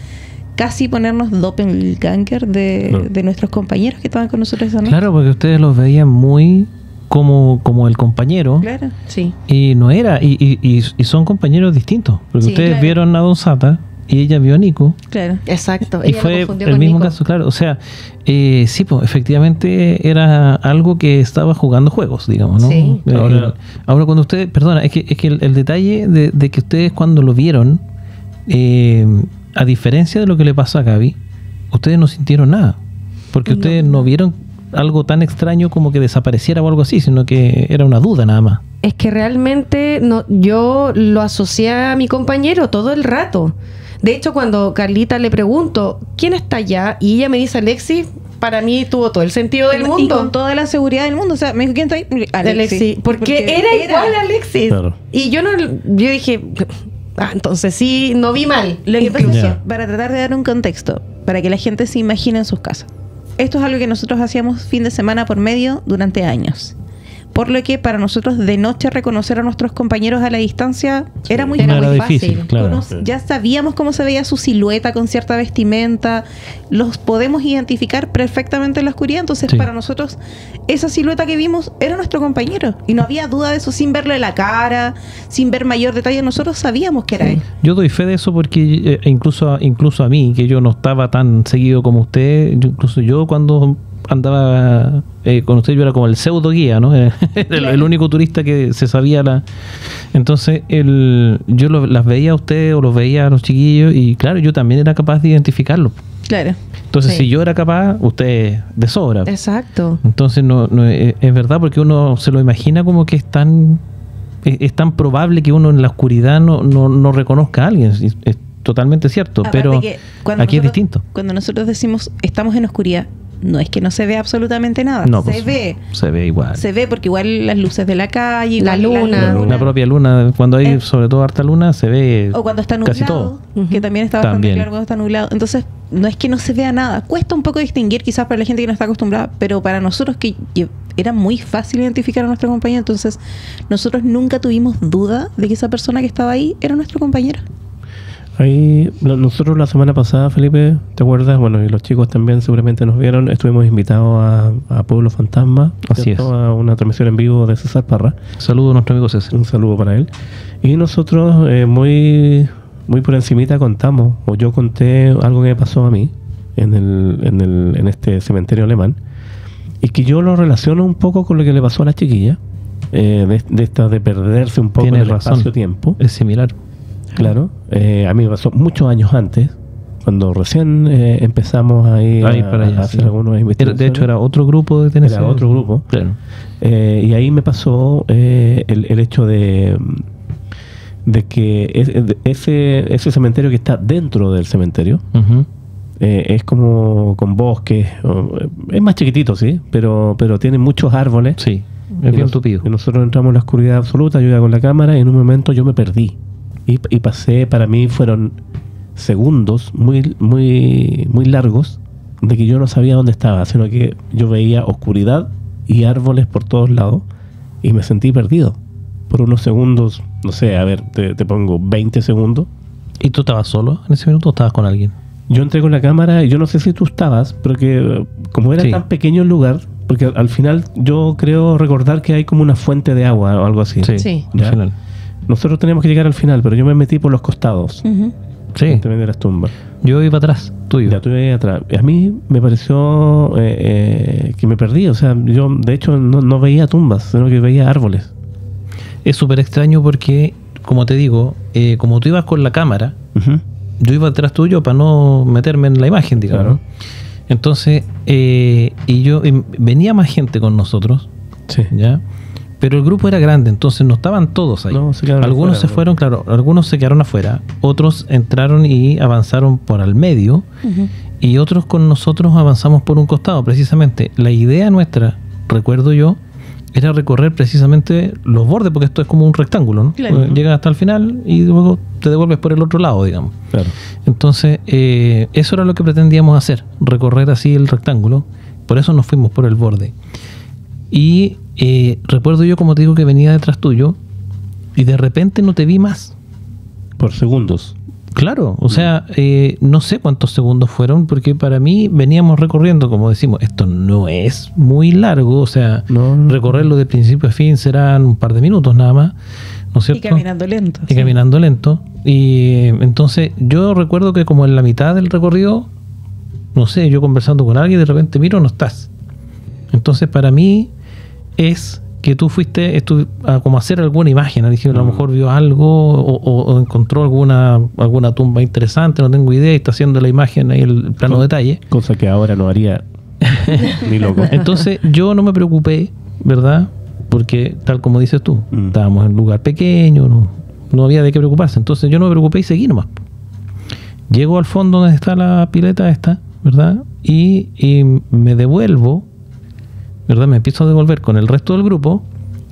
casi ponernos doppelganger de nuestros compañeros que estaban con nosotros esa noche. Claro, porque ustedes los veían muy como el compañero. Claro. Sí. Y no era, y son compañeros distintos. Porque Sí, ustedes claro. vieron a Don Sata y ella vio a Nico. Claro. Exacto. Y Ella lo fue confundió el con mismo Nico. caso, claro. O sea, sí, pues efectivamente era algo que estaba jugando juegos, digamos, ¿no? Sí. Ahora cuando ustedes, perdona, es que el detalle de que ustedes cuando lo vieron, a diferencia de lo que le pasó a Gaby, ustedes no sintieron nada. Porque No. ustedes no vieron algo tan extraño como que desapareciera o algo así, sino que era una duda nada más. Es que realmente no, yo lo asocié a mi compañero todo el rato. De hecho, cuando Carlita le pregunto, ¿quién está allá? Y ella me dice, Alexis, para mí tuvo todo el sentido del Y mundo. con toda la seguridad del mundo. O sea, me dijo, ¿quién está ahí? Alexis. Porque era igual a Alexis. Claro. Y yo dije, entonces sí, no vi mal. Lo que pasa es Ya. que, para tratar de dar un contexto, para que la gente se imagine en sus casas. Esto es algo que nosotros hacíamos fin de semana por medio durante años. Por lo que para nosotros de noche reconocer a nuestros compañeros a la distancia era muy Era no era muy difícil, fácil. claro. Ya sabíamos cómo se veía su silueta con cierta vestimenta, los podemos identificar perfectamente en la oscuridad, entonces Sí. para nosotros esa silueta que vimos era nuestro compañero y no había duda de eso sin verle la cara, sin ver mayor detalle, nosotros sabíamos que era él. Yo doy fe de eso porque incluso a mí, que yo no estaba tan seguido como usted, incluso yo cuando andaba con usted, yo era como el pseudo guía, ¿no? Era el único turista que se sabía Entonces, yo las veía a usted o los veía a los chiquillos y claro, yo también era capaz de identificarlo. Claro. Entonces, Sí. si yo era capaz, usted de sobra. Exacto. Entonces, no es verdad porque uno se lo imagina como que es tan probable que uno en la oscuridad no reconozca a alguien. Es totalmente cierto, Aparte pero que cuando aquí es nosotros- distinto. Cuando nosotros decimos estamos en oscuridad, no es que no se ve absolutamente nada, No, se pues, ve. se ve igual. Se ve porque igual las luces de la calle, La igual luna. La propia luna, cuando hay sobre todo harta luna, se ve o cuando está nublado, casi todo. que también está bastante También. claro cuando está nublado. Entonces, no es que no se vea nada. Cuesta un poco distinguir, quizás para la gente que no está acostumbrada, pero para nosotros que era muy fácil identificar a nuestro compañero, entonces nosotros nunca tuvimos duda de que esa persona que estaba ahí era nuestro compañero. Ahí, nosotros la semana pasada, Felipe, ¿te acuerdas? Bueno, y los chicos también seguramente nos vieron. Estuvimos invitados a Pueblo Fantasma, Así ¿cierto? es. A una transmisión en vivo de César Parra. Saludo a nuestro amigo César. Un saludo para él. Y nosotros, muy por encimita, contamos, o yo conté algo que me pasó a mí en este cementerio alemán, y que yo lo relaciono un poco con lo que le pasó a la chiquilla, de perderse un poco en Tienes el razón. espacio-tiempo. Es similar. Claro, a mí me pasó muchos años antes, cuando recién empezamos ahí Ahí para allá, a hacer sí. algunas investigaciones. De hecho, era otro grupo de Tennessee. Era otro grupo. Claro. Y ahí me pasó el hecho de que ese cementerio que está dentro del cementerio Ujú. es como con bosques, es más chiquitito, sí, pero tiene muchos árboles. Sí, Y es bien nos- tupido. y nosotros entramos en la oscuridad absoluta, yo iba con la cámara y en un momento yo me perdí. Y pasé, para mí fueron segundos muy largos de que yo no sabía dónde estaba, sino que yo veía oscuridad y árboles por todos lados y me sentí perdido. Por unos segundos, no sé, a ver, te pongo 20 segundos. ¿Y tú estabas solo en ese minuto o estabas con alguien? Yo entré con la cámara y yo no sé si tú estabas, pero que como era Sí. tan pequeño el lugar, porque al final yo creo recordar que hay como una fuente de agua o algo así. Sí. al ¿Ya? final. Nosotros teníamos que llegar al final, pero yo me metí por los costados, Ujú. Sí, también de las tumbas. yo iba atrás, tuyo. Ya tuve ahí atrás. A mí me pareció que me perdí, o sea, yo de hecho no veía tumbas, sino que veía árboles. Es súper extraño porque, como te digo, como tú ibas con la cámara, Ujú. yo iba atrás tuyo para no meterme en la imagen, digamos. Claro. Entonces, venía más gente con nosotros, Sí. ¿ya? Pero el grupo era grande, entonces no estaban todos ahí. No, se quedaron Algunos afuera, se ¿no? fueron, claro, algunos se quedaron afuera, otros entraron y avanzaron por al medio, Ujú. y otros con nosotros avanzamos por un costado. Precisamente, la idea nuestra, recuerdo yo, era recorrer precisamente los bordes, porque esto es como un rectángulo, ¿no? Claro. Llegas hasta el final y luego te devuelves por el otro lado, digamos. Claro. Entonces, eso era lo que pretendíamos hacer, recorrer así el rectángulo. Por eso nos fuimos por el borde. Y recuerdo yo, como te digo, que venía detrás tuyo y de repente no te vi más. Por segundos. Claro, o sea, no sé cuántos segundos fueron, porque para mí veníamos recorriendo, como decimos, esto no es muy largo, o sea, No. recorrerlo de principio a fin serán un par de minutos nada más, ¿no es cierto? Y caminando lento. Y caminando lento. Y entonces yo recuerdo que como en la mitad del recorrido, no sé, yo conversando con alguien, de repente miro, no estás. Entonces para mí es que tú fuiste a como hacer alguna imagen, dije, a lo mejor vio algo o encontró alguna tumba interesante, no tengo idea, y está haciendo la imagen ahí, el plano detalle. Cosa que ahora no haría ni loco. Entonces yo no me preocupé, ¿verdad? Porque tal como dices tú, Mm. estábamos en un lugar pequeño, no había de qué preocuparse. Entonces yo no me preocupé y seguí nomás. Llego al fondo donde está la pileta esta, ¿verdad? Y me devuelvo, ¿verdad? Me empiezo a devolver con el resto del grupo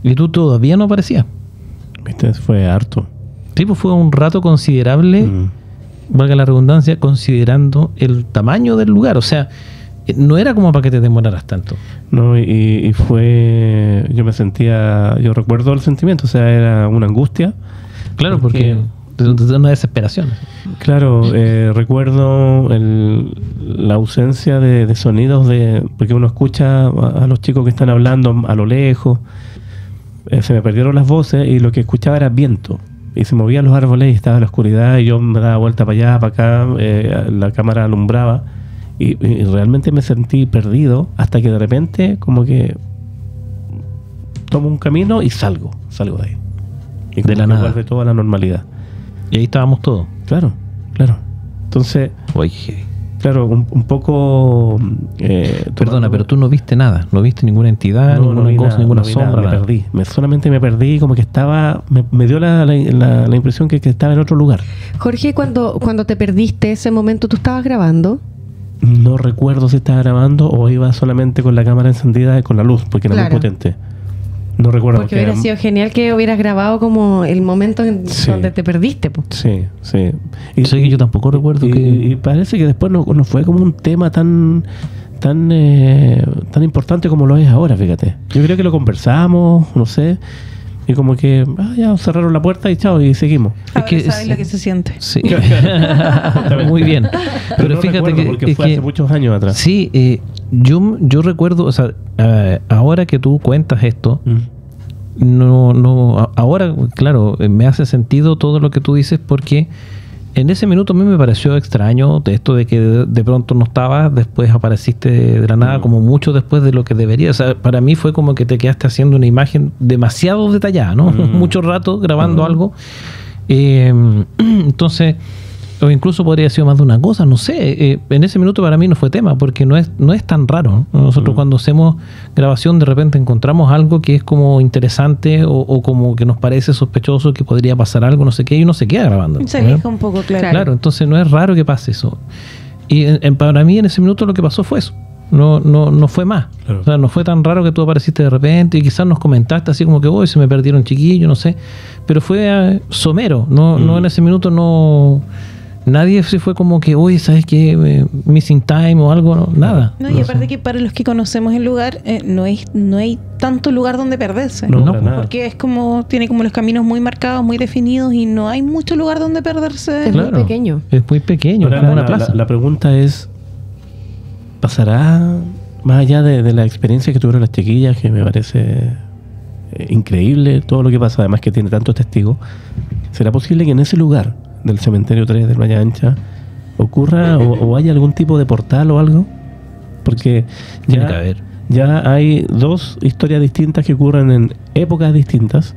y tú todavía no aparecías. Viste, fue harto. Sí, pues fue un rato considerable, Mm. valga la redundancia, considerando el tamaño del lugar. O sea, no era como para que te demoraras tanto. No, y fue... Yo me sentía... Yo recuerdo el sentimiento, o sea, era una angustia. Claro, ¿Por qué? porque es una desesperación. Claro, recuerdo la ausencia de sonidos, porque uno escucha a los chicos que están hablando a lo lejos. Se me perdieron las voces y lo que escuchaba era viento. Y se movían los árboles y estaba la oscuridad y yo me daba vuelta para allá, para acá, la cámara alumbraba y realmente me sentí perdido hasta que de repente como que tomo un camino y salgo de ahí. Y De la como que nada. vuelve toda la normalidad. Y ahí estábamos todos. Claro. Entonces, Oye, claro, un poco... perdona, pero tú no viste nada. No viste ninguna entidad, ninguna vi cosa, nada, ninguna no vi sombra. nada, nada. me perdí. Solamente me perdí, como que estaba... Me dio la impresión que estaba en otro lugar. Jorge, cuando te perdiste ese momento, ¿tú estabas grabando? No recuerdo si estaba grabando o iba solamente con la cámara encendida y con la luz, porque era Claro. muy potente. No recuerdo. Porque hubiera sido genial que hubieras grabado como el momento en Sí. donde te perdiste. Po. Sí. Sé que yo tampoco recuerdo que... Y parece que después no fue como un tema tan importante como lo es ahora, fíjate. Yo creo que lo conversamos, no sé, y como que ya cerraron la puerta y chao, y seguimos. Ahora que sabes sí. lo que se siente. Sí. Muy bien. Pero no fíjate recuerdo que, porque es fue que- hace muchos años atrás. sí, yo recuerdo, o sea, ahora que tú cuentas esto, ahora, claro, me hace sentido todo lo que tú dices, porque en ese minuto a mí me pareció extraño de esto de que de pronto no estabas, después apareciste de la nada, como mucho después de lo que debería. O sea, para mí fue como que te quedaste haciendo una imagen demasiado detallada, ¿no? Mucho rato grabando algo. Entonces, o incluso podría haber sido más de una cosa, no sé. En ese minuto para mí no fue tema, porque no es tan raro, ¿no? Nosotros cuando hacemos grabación de repente encontramos algo que es como interesante o como que nos parece sospechoso que podría pasar algo, no sé qué, y uno se queda grabando. Se ¿no? aleja un poco, claro. Claro, entonces no es raro que pase eso. Y para mí en ese minuto lo que pasó fue eso. No fue más. Claro. O sea, no fue tan raro que tú apareciste de repente y quizás nos comentaste así como que hoy se me perdieron chiquillos, no sé. Pero fue somero. No en ese minuto no... Nadie se fue como que, oye, ¿sabes qué? Missing time o algo, no, nada. No, y aparte que para los que conocemos el lugar, no hay tanto lugar donde perderse. No, No, para nada. Porque tiene como los caminos muy marcados, muy definidos y no hay mucho lugar donde perderse. Es muy pequeño. Es muy pequeño, Ahora es como una la plaza. pregunta es, ¿pasará más allá de la experiencia que tuvieron las chiquillas, que me parece increíble todo lo que pasa, además que tiene tantos testigos? ¿Será posible que en ese lugar del cementerio 3 de Playa Ancha ocurra o haya algún tipo de portal o algo? Porque Tiene que haber. ya hay dos historias distintas que ocurren en épocas distintas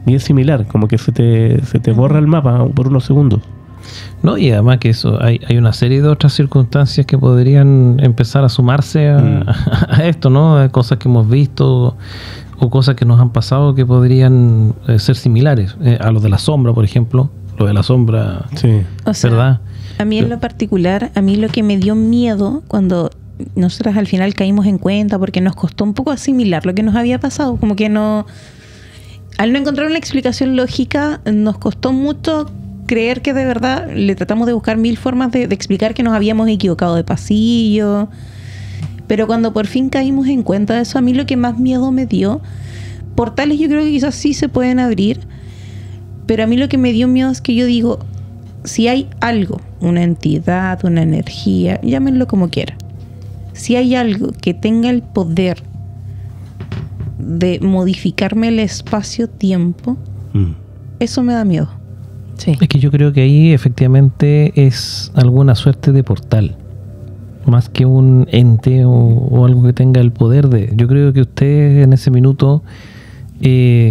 y es similar, como que se te borra el mapa por unos segundos. No, y además que eso, hay una serie de otras circunstancias que podrían empezar a sumarse a esto, ¿no? A cosas que hemos visto o cosas que nos han pasado que podrían ser similares. A lo de la sombra, por ejemplo. Lo de la sombra, Sí. O sea, ¿verdad? a mí en lo particular, a mí lo que me dio miedo cuando nosotras al final caímos en cuenta porque nos costó un poco asimilar lo que nos había pasado. Como que no... Al no encontrar una explicación lógica, nos costó mucho creer que de verdad le tratamos de buscar 1000 formas de explicar que nos habíamos equivocado de pasillo. Pero cuando por fin caímos en cuenta de eso, a mí lo que más miedo me dio, portales yo creo que quizás sí se pueden abrir, pero a mí lo que me dio miedo es que yo digo, si hay algo, una entidad, una energía, llámenlo como quiera, si hay algo que tenga el poder de modificarme el espacio-tiempo, eso me da miedo. Sí. Es que yo creo que ahí efectivamente es alguna suerte de portal, más que un ente o algo que tenga el poder de... Yo creo que ustedes en ese minuto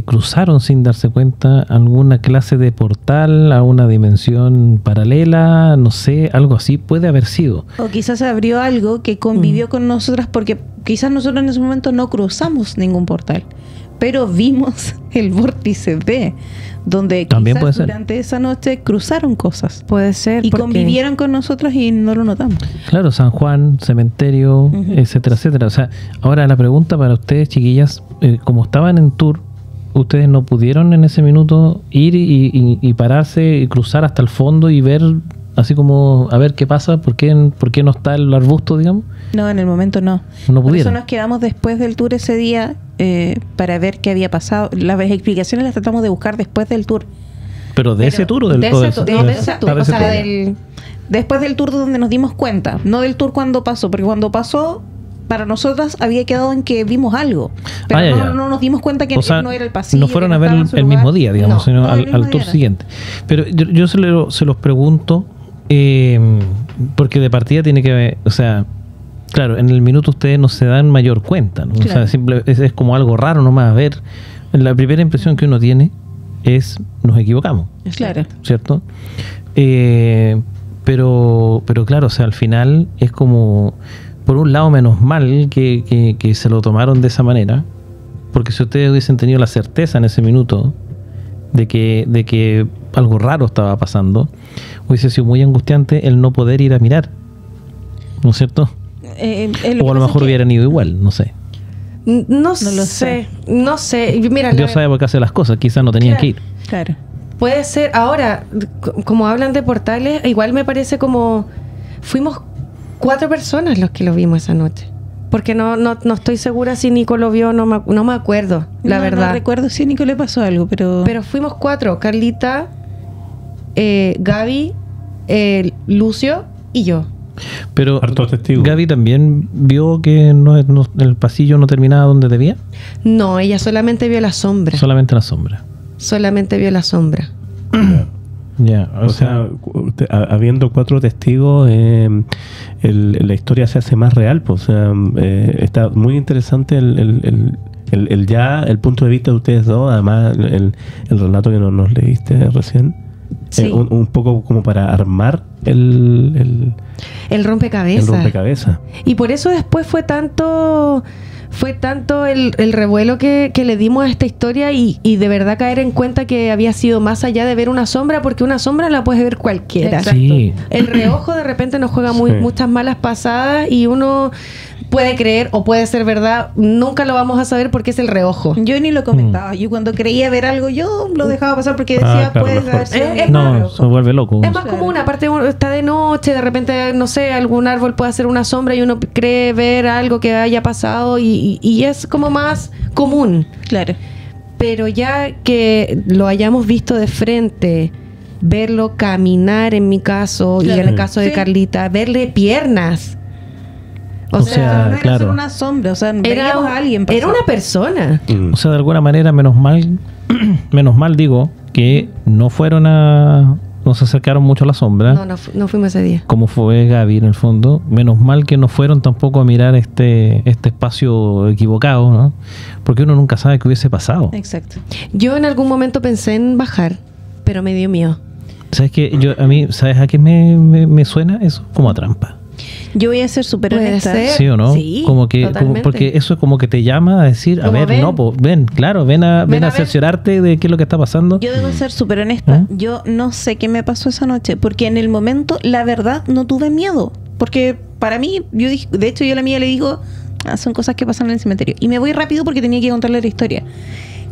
cruzaron sin darse cuenta alguna clase de portal a una dimensión paralela, no sé, algo así puede haber sido. O quizás se abrió algo que convivió con nosotras, porque quizás nosotros en ese momento no cruzamos ningún portal, pero vimos el vórtice B, donde También quizás puede ser. durante esa noche cruzaron cosas Puede ser. y porque- convivieron con nosotros y no lo notamos. Claro, San Juan, cementerio, Ujú. etcétera, etcétera. O sea, ahora la pregunta para ustedes, chiquillas, como estaban en tour, ustedes no pudieron en ese minuto ir y pararse y cruzar hasta el fondo y ver, así como, a ver qué pasa, por qué no está el arbusto, digamos. No, en el momento no. No Por eso pudieron. nos quedamos después del tour ese día para ver qué había pasado. Las explicaciones las tratamos de buscar después del tour. Pero de ese tour o del de o ese del- tour, de- de ese ah, tour, de o ese sea, tour. del... Después del tour donde nos dimos cuenta, no del tour cuando pasó, porque cuando pasó, para nosotras había quedado en que vimos algo. Pero Ah, ya. no nos dimos cuenta que O sea, no era el pasillo. no fueron que a ver estaba en su el lugar. mismo día, digamos, No, sino no, el mismo al tour día no. siguiente. Pero yo se los pregunto, porque de partida tiene que ver, o sea, claro, en el minuto ustedes no se dan mayor cuenta, ¿no? O sea, Claro. es como algo raro nomás. A ver, la primera impresión que uno tiene es, nos equivocamos, Claro. ¿cierto? Pero claro, o sea, al final es como, por un lado, menos mal que se lo tomaron de esa manera, porque si ustedes hubiesen tenido la certeza en ese minuto de que algo raro estaba pasando, hubiese sido muy angustiante el no poder ir a mirar, ¿no es cierto? O a lo mejor hubieran ido igual, no sé. No lo sé. No sé. Mira, Dios sabe por qué hace las cosas, quizás no tenían Claro. que ir. Claro. puede ser. Ahora, como hablan de portales, igual me parece como... Fuimos 4 personas los que lo vimos esa noche. Porque no estoy segura si Nico lo vio, no me acuerdo, la No, verdad. No recuerdo si a Nico le pasó algo, pero... Pero fuimos 4, Carlita, Gaby, Lucio y yo. Pero Hartos testigos. Gaby también vio que el pasillo no terminaba donde debía, No, ella solamente vio la sombra. solamente la sombra. Solamente vio la sombra. Ya, O sea, habiendo 4 testigos, la historia se hace más real. Pues, o sea, está muy interesante el punto de vista de ustedes dos. Además, el relato que nos leíste recién. Sí. Un poco como para armar el El rompecabezas. Y por eso después fue tanto el revuelo que le dimos a esta historia y de verdad caer en cuenta que había sido más allá de ver una sombra, porque una sombra la puedes ver cualquiera. Exacto. Sí. El reojo de repente nos juega Sí. muchas malas pasadas y uno puede creer o puede ser verdad, nunca lo vamos a saber porque es el reojo. Yo ni lo comentaba. Yo cuando creía ver algo, yo lo dejaba pasar porque decía, claro, puede mejor. haber sido Es un No, reojo. se vuelve loco. Es más Claro. común, aparte uno está de noche, de repente, no sé, algún árbol puede hacer una sombra y uno cree ver algo que haya pasado y es como más común. Claro. Pero ya que lo hayamos visto de frente, verlo caminar en mi caso y Claro. en el caso de Sí. Carlita, verle piernas. O sea, no era claro. solo una sombra, o sea, era, veíamos a alguien pasar. era una persona. Mm. O sea, de alguna manera, menos mal digo, que no se acercaron mucho a la sombra, No fuimos ese día. como fue Gaby en el fondo. Menos mal que no fueron tampoco a mirar este espacio equivocado, ¿no? Porque uno nunca sabe qué hubiese pasado. Exacto. Yo en algún momento pensé en bajar, pero me dio miedo. ¿Sabes qué? ¿Sabes a qué me suena eso? Como a trampa. Yo voy a ser súper Puede honesta. ser. ¿Sí o no? Sí, totalmente. Porque eso es como que te llama a decir, a Como ver, ven. no, pues, ven a ver. cerciorarte de qué es lo que está pasando. Yo debo ser súper honesta. ¿Eh? Yo no sé qué me pasó esa noche, porque en el momento, la verdad, no tuve miedo. Porque para mí, yo dije, de hecho yo a la mía le digo, son cosas que pasan en el cementerio. Y me voy rápido porque tenía que contarle la historia.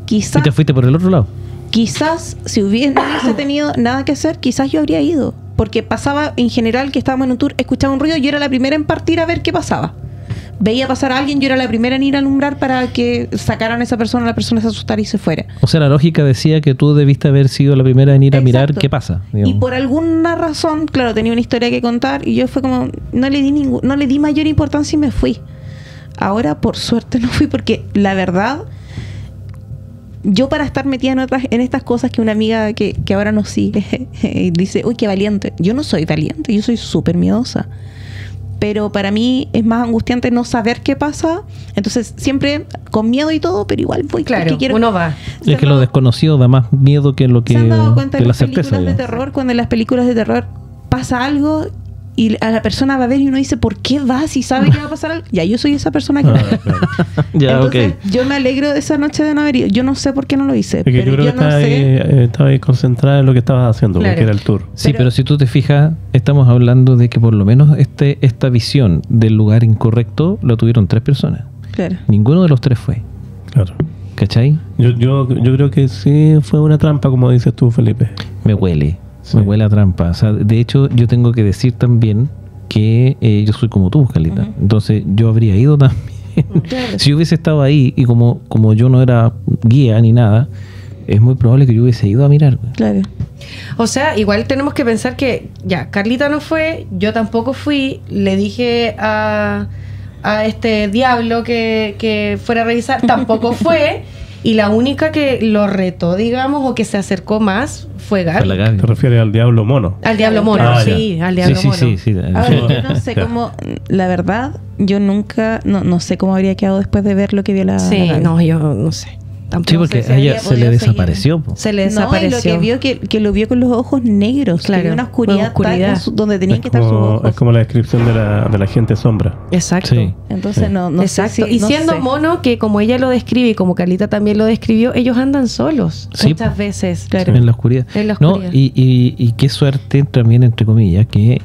¿Y te fuiste por el otro lado? Quizás si no hubiese tenido nada que hacer, quizás yo habría ido. Porque pasaba en general que estábamos en un tour, escuchaba un ruido, yo era la primera en partir a ver qué pasaba. Veía pasar a alguien, yo era la primera en ir a alumbrar para que sacaran a esa persona, la persona se asustara y se fuera. O sea, la lógica decía que tú debiste haber sido la primera en ir a mirar qué pasa. Digamos. Y por alguna razón, claro, tenía una historia que contar y yo fue como, no le di mayor importancia y me fui. Ahora, por suerte, no fui porque la verdad, yo para estar metida en estas cosas que una amiga que ahora nos sigue dice, uy, qué valiente. Yo no soy valiente, yo soy súper miedosa. Pero para mí es más angustiante no saber qué pasa. Entonces, siempre con miedo y todo, pero igual voy. Claro, quiero... uno va. Es que lo desconocido da más miedo que lo que ¿Se han dado cuenta que en la las certeza? Películas de terror, cuando en las películas de terror pasa algo y a la persona va a ver y uno dice, ¿por qué va si sabe que va a pasar algo? Ya, yo soy esa persona que ya, entonces, okay. Yo me alegro de esa noche de no haber ido. Yo no sé por qué no lo hice. Es que pero yo creo que estaba ahí concentrada en lo que estabas haciendo, Claro. porque era el tour. Sí, pero si tú te fijas, estamos hablando de que por lo menos esta visión del lugar incorrecto lo tuvieron 3 personas. Claro. Ninguno de los 3 fue. Claro. ¿Cachai? Yo creo que sí fue una trampa, como dices tú, Felipe. Me huele. Sí. Me huele a trampa. O sea, de hecho, yo tengo que decir también que yo soy como tú, Carlita. Ujú. Entonces, yo habría ido también. Claro. Si yo hubiese estado ahí y como yo no era guía ni nada, es muy probable que yo hubiese ido a mirar. Claro. O sea, igual tenemos que pensar que ya, Carlita no fue, yo tampoco fui, le dije a este diablo que fuera a revisar, tampoco fue, y la única que lo retó, digamos, o que se acercó más fue Fue Gaby. la Gaby. ¿Te refieres al diablo mono? Al diablo mono, Ah, sí, ya. al diablo Sí, mono. sí. Ahora, yo no sé cómo, la verdad, yo nunca, no sé cómo habría quedado después de ver lo que vio la Sí, la Gaby. no, yo no sé. Tampoco Sí, porque sé si a ella habría se le podido desapareció. Po. Se le No, y desapareció. lo que vio que lo vio con los ojos negros, Claro, que vio una oscuridad, una oscuridad. donde tenían Es que estar sus como, ojos. es como la descripción de la gente sombra. Exacto. Sí. Entonces Sí. no Exacto. sé si, Y no siendo sé. mono, que como ella lo describe y como Carlita también lo describió, ellos andan solos Sí. muchas veces. En la oscuridad. En la No, oscuridad. y qué suerte también, entre comillas, que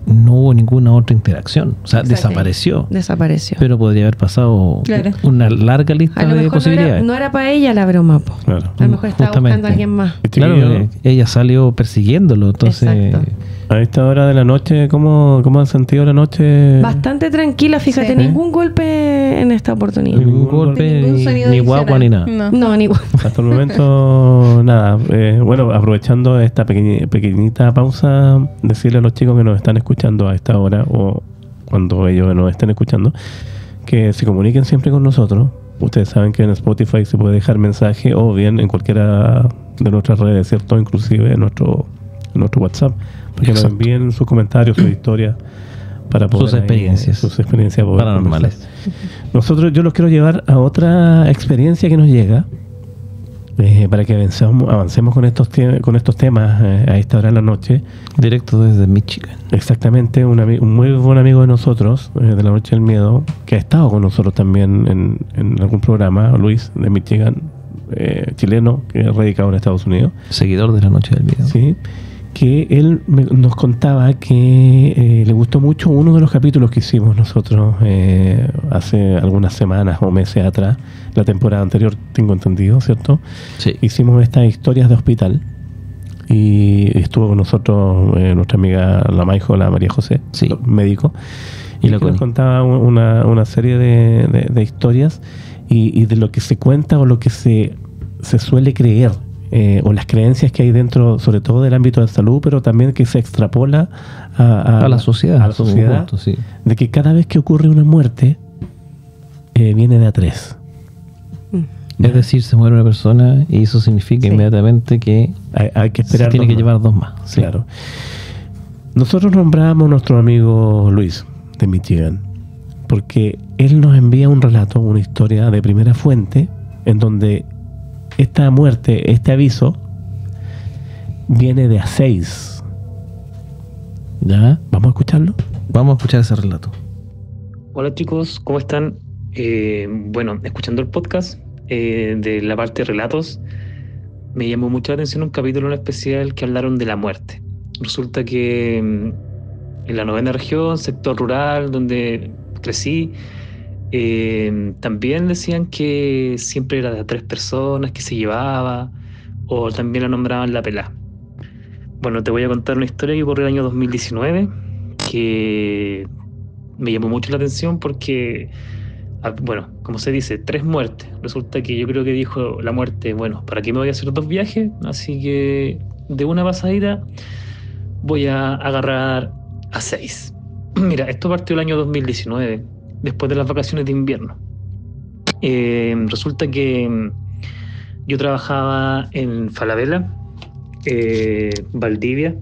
no hubo ninguna otra interacción. O sea, Exacto. desapareció. Desapareció. Pero podría haber pasado Claro. una larga lista A lo de mejor posibilidades. no era para ella la broma, po. Claro. A lo mejor estaba Justamente. buscando a alguien más. Y Claro, chiquillo, ella salió persiguiéndolo, entonces... Exacto. a esta hora de la noche, ¿cómo han sentido la noche? Bastante tranquila, fíjate, Sí. ningún golpe en esta oportunidad. Ningún golpe, Ningún sonido ni adicional. guagua, ni nada. No. No, ni Hasta el momento, nada. Bueno, aprovechando esta pequeñita pausa, decirle a los chicos que nos están escuchando a esta hora o cuando ellos nos estén escuchando, que se comuniquen siempre con nosotros. Ustedes saben que en Spotify se puede dejar mensaje o bien en cualquiera de nuestras redes, ¿cierto? Inclusive en nuestro WhatsApp, para que nos Exacto. envíen sus comentarios, sus historias, para poder Sus ahí, experiencias. sus experiencias poder Paranormales. conversar. Yo los quiero llevar a otra experiencia que nos llega, para que avancemos con estos temas a esta hora de la noche. Directo desde Michigan. Exactamente, un muy buen amigo de nosotros, de la Noche del Miedo, que ha estado con nosotros también en algún programa, Luis, de Michigan, chileno, que es radicado en Estados Unidos. Seguidor de la Noche del Video. Sí, que él nos contaba que le gustó mucho uno de los capítulos que hicimos nosotros hace algunas semanas o meses atrás, la temporada anterior, tengo entendido, ¿cierto? Sí. Hicimos estas historias de hospital y estuvo con nosotros nuestra amiga la Maijo, la María José, Sí. médico, Y y la que nos Connie. contaba una serie de historias y de lo que se cuenta o lo que se suele creer, o las creencias que hay dentro, sobre todo del ámbito de salud, pero también que se extrapola a la sociedad. a la sociedad, Justo, sí. de que cada vez que ocurre una muerte, viene de a 3. Es decir, se muere una persona y eso significa Sí. inmediatamente que Hay que se esperar. tiene que 2 más. llevar 2 más. Sí. Claro. Nosotros nombramos a nuestro amigo Luis de Michigan porque él nos envía un relato, una historia de primera fuente en donde esta muerte, este aviso viene de a 6. ¿Ya? ¿Vamos a escucharlo? Vamos a escuchar ese relato. Hola chicos, ¿cómo están? Bueno, escuchando el podcast de la parte de relatos, me llamó mucho la atención un capítulo en especial que hablaron de la muerte. Resulta que en la 9ª región, sector rural, donde crecí. También decían que siempre era de a 3 personas que se llevaba, o también la nombraban la pelá. Bueno, te voy a contar una historia que ocurrió el año 2019, que me llamó mucho la atención porque, bueno, como se dice, 3 muertes. Resulta que yo creo que dijo la muerte, bueno, ¿para qué me voy a hacer 2 viajes? Así que de una pasadita voy a agarrar a 6. Mira, esto partió el año 2019, después de las vacaciones de invierno. Resulta que yo trabajaba en Falabella, Valdivia.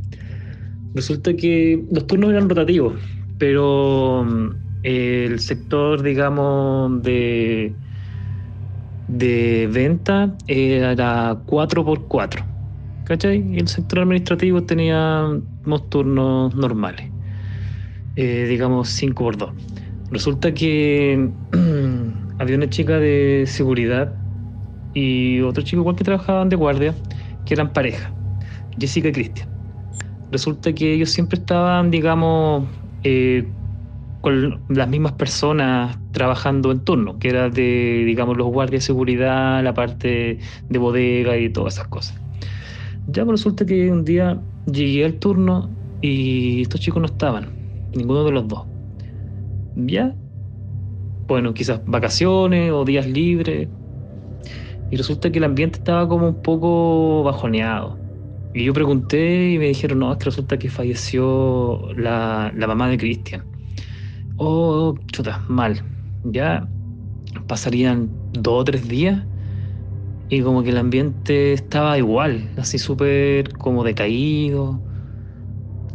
Resulta que los turnos eran rotativos, pero el sector, digamos, de venta era 4x4, ¿cachai? Y el sector administrativo teníamos turnos normales, digamos 5x2. Resulta que había una chica de seguridad y otro chico igual que trabajaban de guardia, que eran pareja, Jessica y Cristian. Resulta que ellos siempre estaban, digamos, con las mismas personas trabajando en turno, que era de, digamos, los guardias de seguridad, la parte de bodega y todas esas cosas. Ya pues resulta que un día llegué al turno y estos chicos no estaban, ninguno de los dos. Ya, bueno, quizás vacaciones o días libres. Y resulta que el ambiente estaba como un poco bajoneado. Y yo pregunté y me dijeron, no, es que resulta que falleció la mamá de Cristian. Oh, chuta, mal. Ya pasarían 2 o 3 días y como que el ambiente estaba igual, así súper como decaído.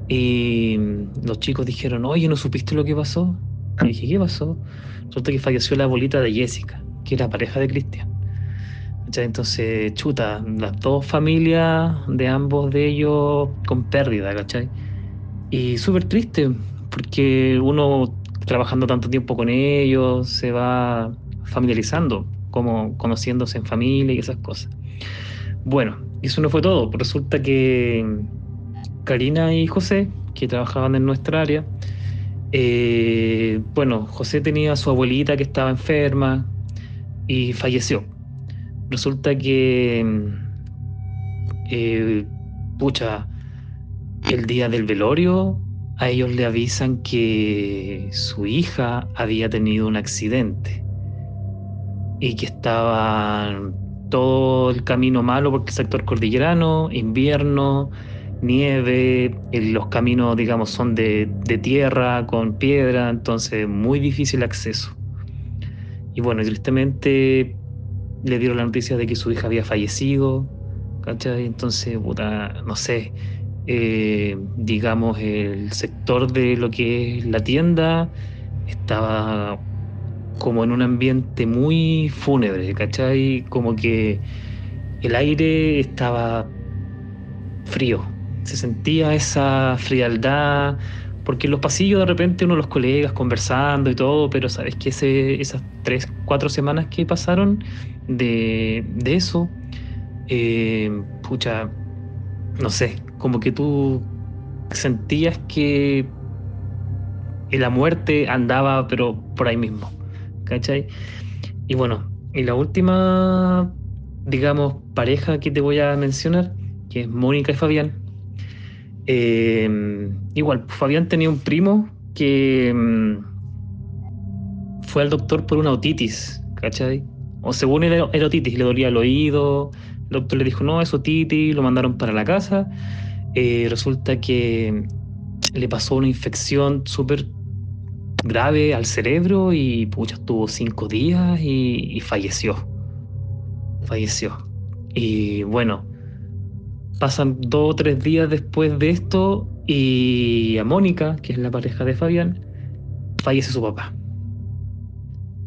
Y los chicos dijeron, oye, ¿no supiste lo que pasó? Y dije, ¿qué pasó? Resulta que falleció la abuelita de Jessica, que era pareja de Cristian. ¿Cachai? Entonces, chuta, las 2 familias de ambos de ellos con pérdida, ¿cachai? Y súper triste, porque uno trabajando tanto tiempo con ellos se va familiarizando, como conociéndose en familia y esas cosas. Bueno, eso no fue todo. Resulta que Karina y José, que trabajaban en nuestra área, bueno, José tenía a su abuelita que estaba enferma y falleció. Resulta que, pucha, el día del velorio a ellos le avisan que su hija había tenido un accidente y que estaba todo el camino malo porque el sector cordillerano, invierno, nieve, los caminos, digamos, son de tierra con piedra, entonces muy difícil acceso. Y bueno, tristemente le dieron la noticia de que su hija había fallecido, ¿cachai? Entonces, puta, no sé, digamos, el sector de lo que es la tienda estaba como en un ambiente muy fúnebre, ¿cachai? Como que el aire estaba frío, se sentía esa frialdad, porque en los pasillos de repente uno los colegas conversando y todo, pero sabes que esas 3-4 semanas que pasaron de eso, pucha, no sé, como que tú sentías que la muerte andaba pero por ahí mismo, ¿cachai? Y bueno, y la última, digamos, pareja que te voy a mencionar, que es Mónica y Fabián. Igual, Fabián tenía un primo que fue al doctor por una otitis, ¿cachai? O según era otitis, le dolía el oído, el doctor le dijo, no, es otitis, lo mandaron para la casa. Resulta que le pasó una infección súper grave al cerebro y pucha, estuvo 5 días y falleció. Y bueno, pasan 2 o 3 días después de esto y a Mónica, que es la pareja de Fabián, fallece su papá.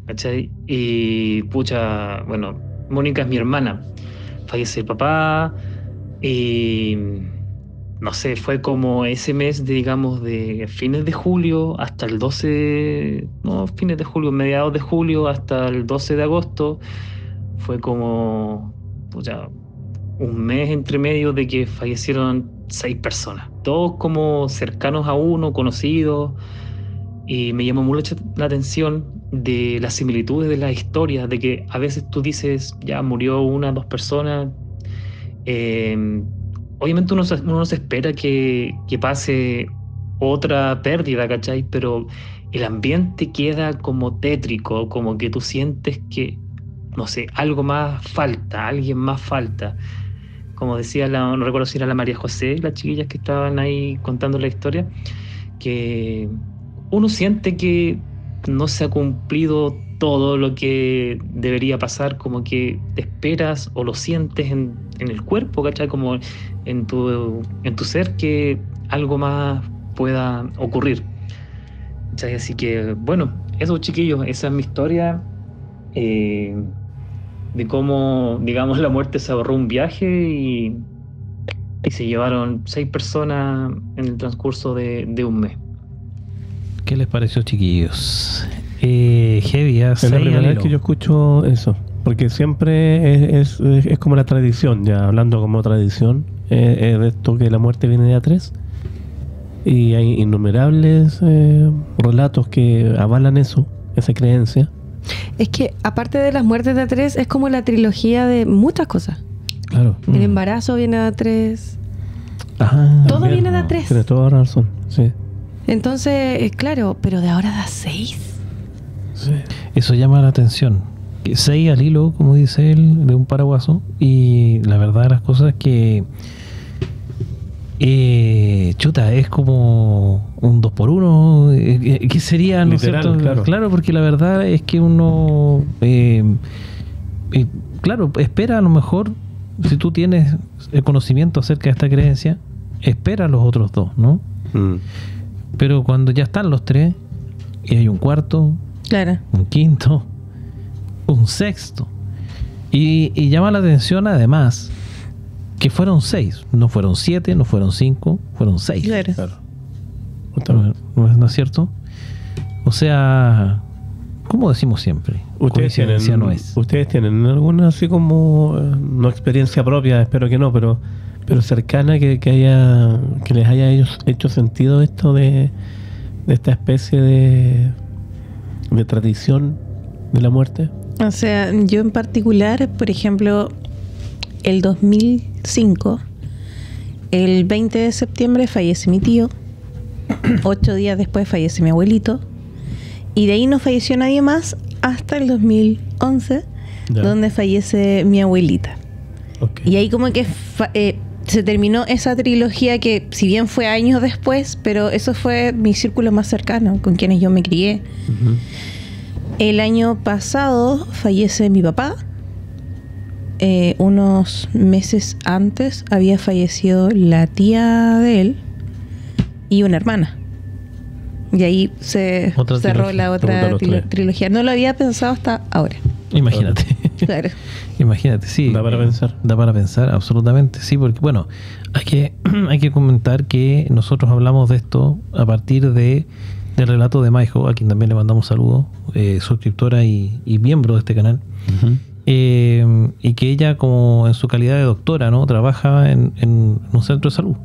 ¿Cachai? Y pucha, bueno, Mónica es mi hermana. Fallece el papá y no sé, fue como ese mes, digamos, de fines de julio hasta el 12, no, fines de julio, mediados de julio hasta el 12 de agosto, fue como, pucha, un mes entre medio de que fallecieron 6 personas. todos como cercanos a uno, conocidos, y me llamó mucho la atención de las similitudes de las historias, de que a veces tú dices, ya murió 1 o 2 personas, obviamente uno no se espera que pase otra pérdida, ¿cachai? Pero el ambiente queda como tétrico, como que tú sientes que, no sé, algo más falta, alguien más falta. Como decía, no recuerdo si era la María José, las chiquillas que estaban ahí contando la historia, que uno siente que no se ha cumplido todo lo que debería pasar, como que te esperas o lo sientes en el cuerpo, ¿cachai? Como en tu ser, que algo más pueda ocurrir, ¿cachai? Así que, bueno, eso, chiquillos, esa es mi historia, de cómo, digamos, la muerte se ahorró un viaje y se llevaron 6 personas en el transcurso de un mes. ¿Qué les pareció, chiquillos? Heavy, Es la primera vez que yo escucho eso, porque siempre es como la tradición, ya hablando como tradición, de esto que la muerte viene de A3, y hay innumerables relatos que avalan eso, esa creencia. Es que aparte de las muertes de A3, es como la trilogía de muchas cosas. Claro. El embarazo viene de A3. Ajá, Todo también. viene de A3. Tiene toda razón, sí. Entonces, claro, pero de ahora da 6. Sí. Eso llama la atención. 6 al hilo, como dice él, de un paraguaso. Y la verdad de las cosas es que chuta, es como un 2x1. ¿Qué sería? ¿No es Literal, cierto? claro. Porque la verdad es que uno claro, espera a lo mejor, si tú tienes el conocimiento acerca de esta creencia, espera a los otros 2, ¿no? Pero cuando ya están los 3 y hay un cuarto, Claro. un quinto, un sexto, y llama la atención además que fueron 6, no fueron 7, no fueron 5, fueron 6. Claro. Claro. Justamente. ¿No es cierto? O sea, como decimos siempre, coincidencia no es. ¿Ustedes tienen alguna así como, no experiencia propia, espero que no, pero cercana que les haya hecho sentido esto de esta especie de tradición de la muerte? O sea, yo en particular, por ejemplo, el 2005, el 20 de septiembre fallece mi tío, 8 días después fallece mi abuelito, y de ahí no falleció nadie más hasta el 2011, Ya. donde fallece mi abuelita. Okay. Y ahí como que se terminó esa trilogía que, si bien fue años después, pero eso fue mi círculo más cercano, con quienes yo me crié. Ujú. El año pasado fallece mi papá. Unos meses antes había fallecido la tía de él y una hermana. Y ahí se Otra cerró trilogía. la otra Los tres. trilogía. No lo había pensado hasta ahora. Imagínate. Claro. Imagínate, sí. Da para pensar. Da para pensar, absolutamente, sí, porque bueno, hay que comentar que nosotros hablamos de esto a partir del relato de Maijo, a quien también le mandamos saludos, suscriptora y miembro de este canal. Ujú. Y que ella, como en su calidad de doctora, ¿no?, trabaja en un centro de salud.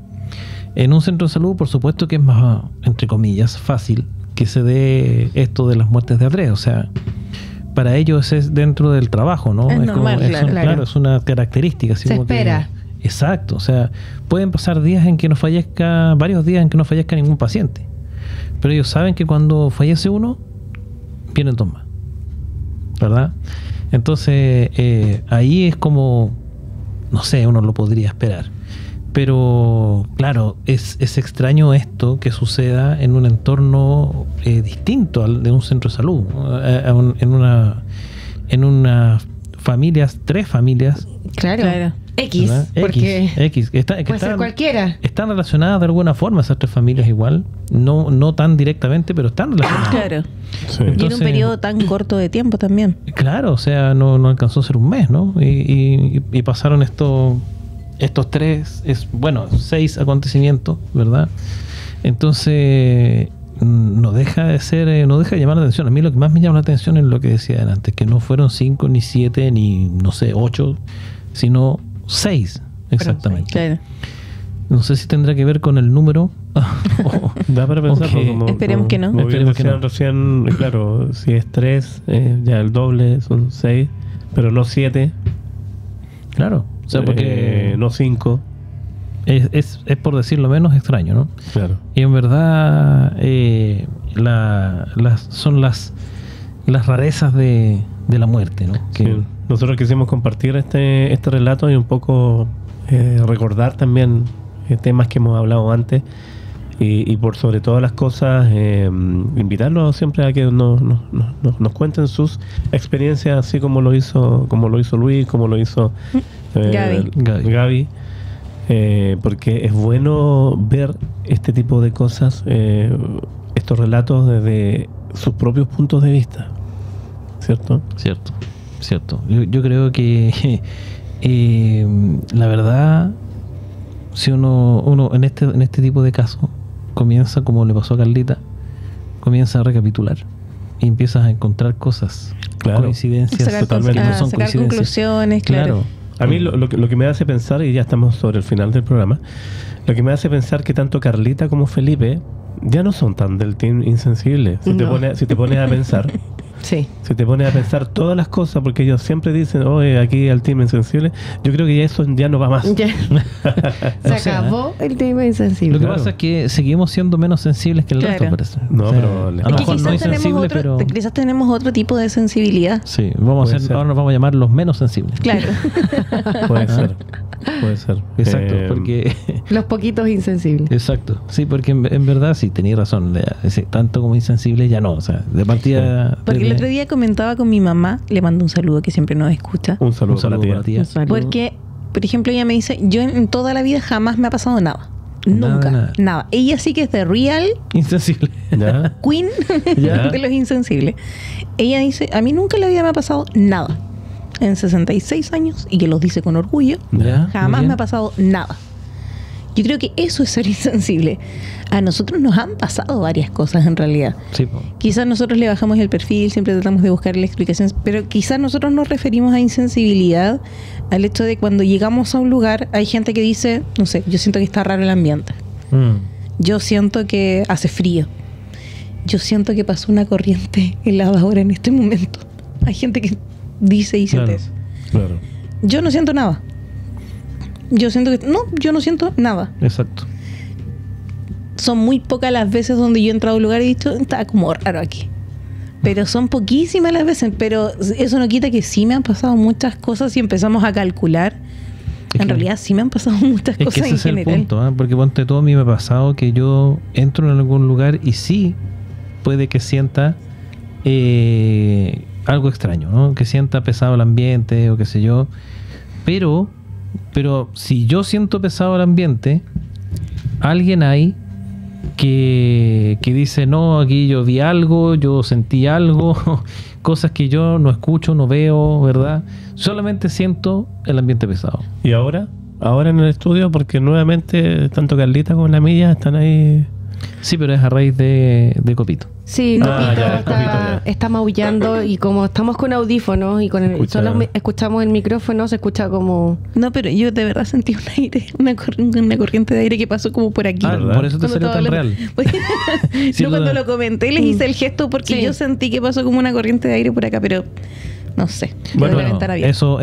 En un centro de salud, por supuesto que es más, entre comillas, fácil que se dé esto de las muertes de A3. O sea, para ellos es dentro del trabajo, ¿no? Es normal, claro. Claro, es una característica. Así Se como que- espera. exacto. O sea, pueden pasar días en que no fallezca, varios días en que no fallezca ningún paciente. Pero ellos saben que cuando fallece uno, vienen 2 más. ¿Verdad? Entonces, ahí es como, no sé, uno lo podría esperar. Pero, claro, es extraño esto que suceda en un entorno distinto al de un centro de salud, ¿no? En una familias, 3 familias, Claro. Claro. X, ¿verdad? porque X, que puede ser están, cualquiera. están relacionadas de alguna forma esas 3 familias igual, no tan directamente, pero están relacionadas. Claro. Sí. Y en un Entonces- periodo tan corto de tiempo también. Claro, o sea, no alcanzó a ser un mes, ¿no? Y pasaron estos 6 acontecimientos, ¿verdad? Entonces, no deja de llamar la atención. A mí lo que más me llama la atención es lo que decía antes, que no fueron 5, ni 7, ni, no sé, 8, sino 6, exactamente. Claro. No sé si tendrá que ver con el número. Da para pensar, Ok. Esperemos que no. Como bien Esperemos que decían no. recién, claro, si es 3, ya el doble son 6, pero no 7, Claro. O sea, porque no 5. es por decirlo menos extraño, ¿no? Claro. Y en verdad son las rarezas de la muerte, ¿no? Que, Sí. Nosotros quisimos compartir este relato y un poco recordar también temas que hemos hablado antes y por sobre todas las cosas invitarlos siempre a que nos cuenten sus experiencias, así como lo hizo Luis, como lo hizo Gaby. Porque es bueno ver este tipo de cosas, estos relatos desde sus propios puntos de vista, ¿cierto? Cierto. Yo creo que la verdad, si uno en este tipo de casos comienza, como le pasó a Carlita, comienza a recapitular y empiezas a encontrar cosas, Claro. coincidencias Sacar, totalmente con- no son sacar coincidencias. conclusiones, claro. A mí lo que me hace pensar, y ya estamos sobre el final del programa, lo que me hace pensar que tanto Carlita como Felipe ya no son tan del team insensible. Si te pones a pensar, Sí. si te pones a pensar todas las cosas, porque ellos siempre dicen, oye, aquí al team insensible, yo creo que ya eso ya no va más. Ya. Se O sea, acabó el tema Lo insensible. que Claro. pasa es que seguimos siendo menos sensibles que el Claro. resto, parece. No, pero a le- lo Es que mejor no insensible, pero quizás tenemos otro tipo de sensibilidad. sí, Puede ser. ahora nos vamos a llamar los menos sensibles. Claro. Puede ser. Puede ser. Exacto, porque Los poquitos insensibles. exacto, sí, porque en verdad sí tenías razón, tanto como insensible ya no, o sea, de partida Porque el desde- otro día comentaba con mi mamá, le mando un saludo que siempre nos escucha. Un saludo, un saludo para para ti. ti. Un saludo. Porque, por ejemplo, ella me dice, yo en toda la vida jamás me ha pasado nada. Nada, Nunca. nada. Nada. Ella sí que es de real Insensible. ¿Ya? queen Ya. de los insensibles. Ella dice, a mí nunca en la vida me ha pasado nada. En 66 años, y que los dice con orgullo, Ya, jamás muy bien. me ha pasado nada. Yo creo que eso es ser insensible. A nosotros nos han pasado varias cosas en realidad. Sí, po. Quizás nosotros le bajamos el perfil, siempre tratamos de buscarle explicaciones, pero quizás nosotros nos referimos a insensibilidad al hecho de cuando llegamos a un lugar, hay gente que dice, no sé, yo siento que está raro el ambiente, yo siento que hace frío, yo siento que pasó una corriente helada ahora en este momento. Hay gente que dice y siente Claro. eso. Claro. Yo no siento nada. Yo siento que... No, yo no siento nada. Exacto. Son muy pocas las veces donde yo he entrado a un lugar y he dicho, está como raro aquí. Pero son poquísimas las veces. Pero eso no quita que sí me han pasado muchas cosas y empezamos a calcular. Es En que- realidad sí me han pasado muchas Es que cosas ese en es el general. punto, ¿ah? Porque ponte todo, a mí me ha pasado que yo entro en algún lugar y sí puede que sienta algo extraño, ¿no? Que sienta pesado el ambiente o qué sé yo. Pero si yo siento pesado el ambiente, alguien hay que dice, no, aquí yo vi algo, yo sentí algo, cosas que yo no escucho, no veo, ¿verdad? Solamente siento el ambiente pesado. ¿Y ahora? Ahora en el estudio, porque nuevamente tanto Carlita como la Milla están ahí. Sí, pero es a raíz de Copito. Sí, Ah, Copito ya, está, Copito, ya. está maullando y como estamos con audífonos y con Escucha. escuchamos el micrófono, se escucha como... No, pero yo de verdad sentí un aire, una corriente de aire que pasó como por aquí. Ah, ¿verdad? por eso te Cuando salió tan estaba real. hablando. Sí, No, cuando lo comenté les hice el gesto porque Sí. yo sentí que pasó como una corriente de aire por acá, pero no sé. Bueno, Bueno, la ventana abierta. eso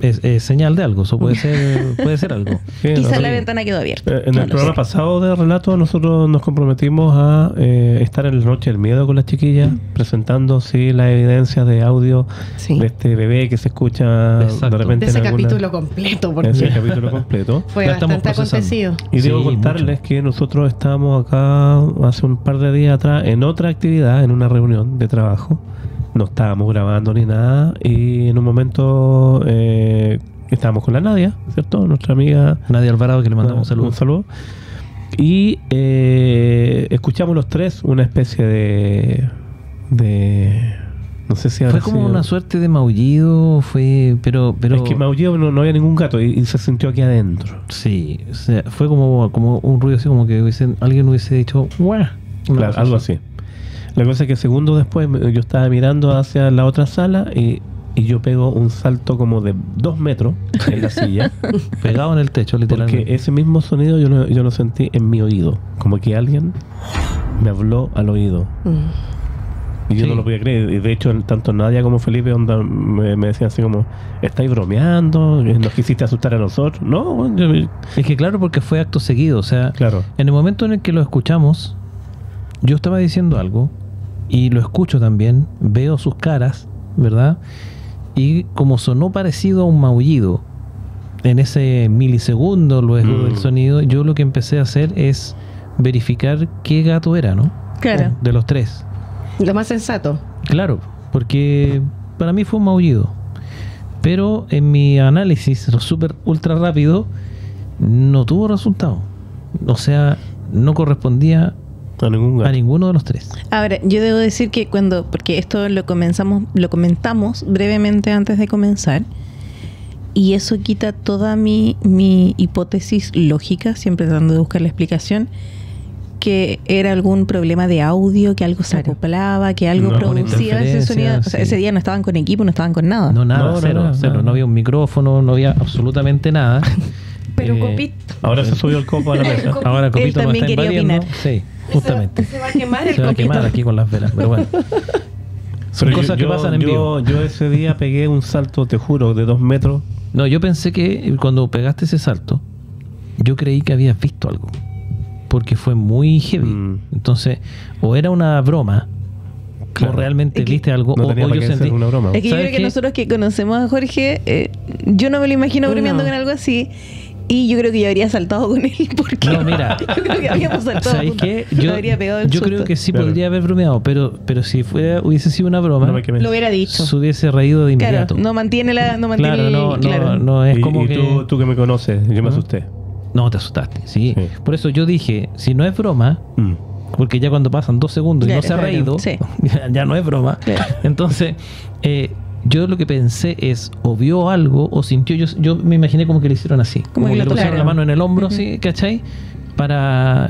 es señal de algo, eso puede ser algo. Sí, Quizá nosotros- la ventana quedó abierta. En No el lo programa sé. pasado de Relato nosotros nos comprometimos a estar en la Noche del Miedo con las chiquillas, presentando sí las evidencias de audio Sí. de este bebé que se escucha Exacto. de repente De ese en alguna- capítulo completo, porque ese capítulo completo. fue La estamos bastante procesando. acontecido. Y debo Sí, contarles que nosotros estábamos acá hace un par de días atrás en otra actividad, en una reunión de trabajo. No estábamos grabando ni nada y en un momento estábamos con la Nadia, ¿cierto? Nuestra amiga. Nadia Alvarado, que le mandamos un saludo. Y escuchamos los tres una especie de no sé si Fue habrá como sido- una suerte de maullido, pero Es que maulló, no había ningún gato y se sintió aquí adentro. sí, o sea, fue como un ruido así como que alguien hubiese dicho ¡guau! Una Claro, cosa algo así. La cosa es que segundos después yo estaba mirando hacia la otra sala y y yo pego un salto como de 2 metros en la silla. Pegado en el techo, literalmente. Porque ese mismo sonido yo lo sentí en mi oído. Como que alguien me habló al oído. Y yo Sí. no lo podía creer. Y de hecho, tanto Nadia como Felipe me decían así como, ¿estáis bromeando? ¿Nos quisiste asustar a nosotros? No, bueno, Es que claro, porque fue acto seguido. O sea, claro. en el momento en el que lo escuchamos, yo estaba diciendo algo y lo escucho también, veo sus caras, ¿verdad? Y como sonó parecido a un maullido en ese milisegundo luego del sonido, yo lo que empecé a hacer es verificar qué gato era, ¿no? Claro. De los 3. Lo más sensato. Claro, porque para mí fue un maullido. Pero en mi análisis, lo súper ultra rápido, no tuvo resultado. O sea, no correspondía A ningún gato. a ninguno de los 3. Ahora, yo debo decir que porque esto lo comentamos brevemente antes de comenzar, y eso quita toda mi hipótesis lógica, siempre tratando de buscar la explicación, que era algún problema de audio, que algo se Claro. acoplaba, que algo No, producía ese sonido. O sea, sí. ese día no estaban con equipo, no estaban con nada. No, nada, No, cero, nada, cero. nada. No había un micrófono, no había absolutamente nada. Pero Eh, Copito Ahora se subió el copo a la mesa. Ahora Copito nos también está quería invadiendo. opinar. Sí, justamente. se va a quemar el Se va a Copito. quemar aquí con las velas, pero bueno. Son Pero cosas que pasan en vivo. Yo ese día pegué un salto, te juro, de 2 metros. No, yo pensé que cuando pegaste ese salto, yo creí que habías visto algo. Porque fue muy heavy. Entonces, o era una broma, Claro. o realmente Es que viste algo, No o tenía yo para qué ser sentí. una broma. Es que yo ¿Sabes creo que qué? nosotros que conocemos a Jorge, yo no me lo imagino No. bromeando con algo así. Y yo creo que yo habría saltado con él porque No, mira. yo creo que habíamos saltado. ¿Sabes juntos. qué? Lo Yo, habría pegado el yo susto. creo que sí Claro. podría haber bromeado, pero si hubiese sido una broma, No me quemé. Lo hubiera dicho. se hubiese reído de Claro, inmediato. no mantiene Claro, no es Y, como y que... tú que me conoces, yo me ¿Ah? asusté. No, te asustaste, sí. Sí. Por eso yo dije, si no es broma, Mm. porque ya cuando pasan 2 segundos y no Claro, se ha claro, reído, sí. ya no es broma. Claro. Entonces, yo lo que pensé es, o vio algo, o sintió, yo me imaginé como que le hicieron así, como que lo le pusieron tocaron. la mano en el hombro, así, ¿cachai? Para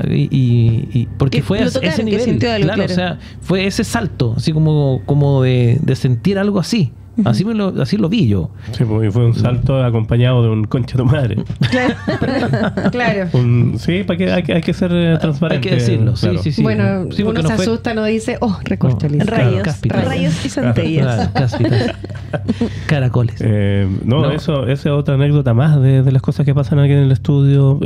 porque Que fue lo a ese tocaron, que nivel, sintió algo, claro, claro. o sea, fue ese salto, así como de sentir algo así. Así lo vi yo. Sí, pues, y fue un salto acompañado de un concha de tu madre. Claro. Sí, para que hay que ser transparente. Hay que decirlo, sí, claro. sí, sí. Bueno, Sí, porque uno no se fue- asusta, no dice, oh, recorcho No. listo. Rayos, Cáspitas. rayos y centellas. Claro, cáspitas. Caracoles. No, esa es otra anécdota más de las cosas que pasan aquí en el estudio.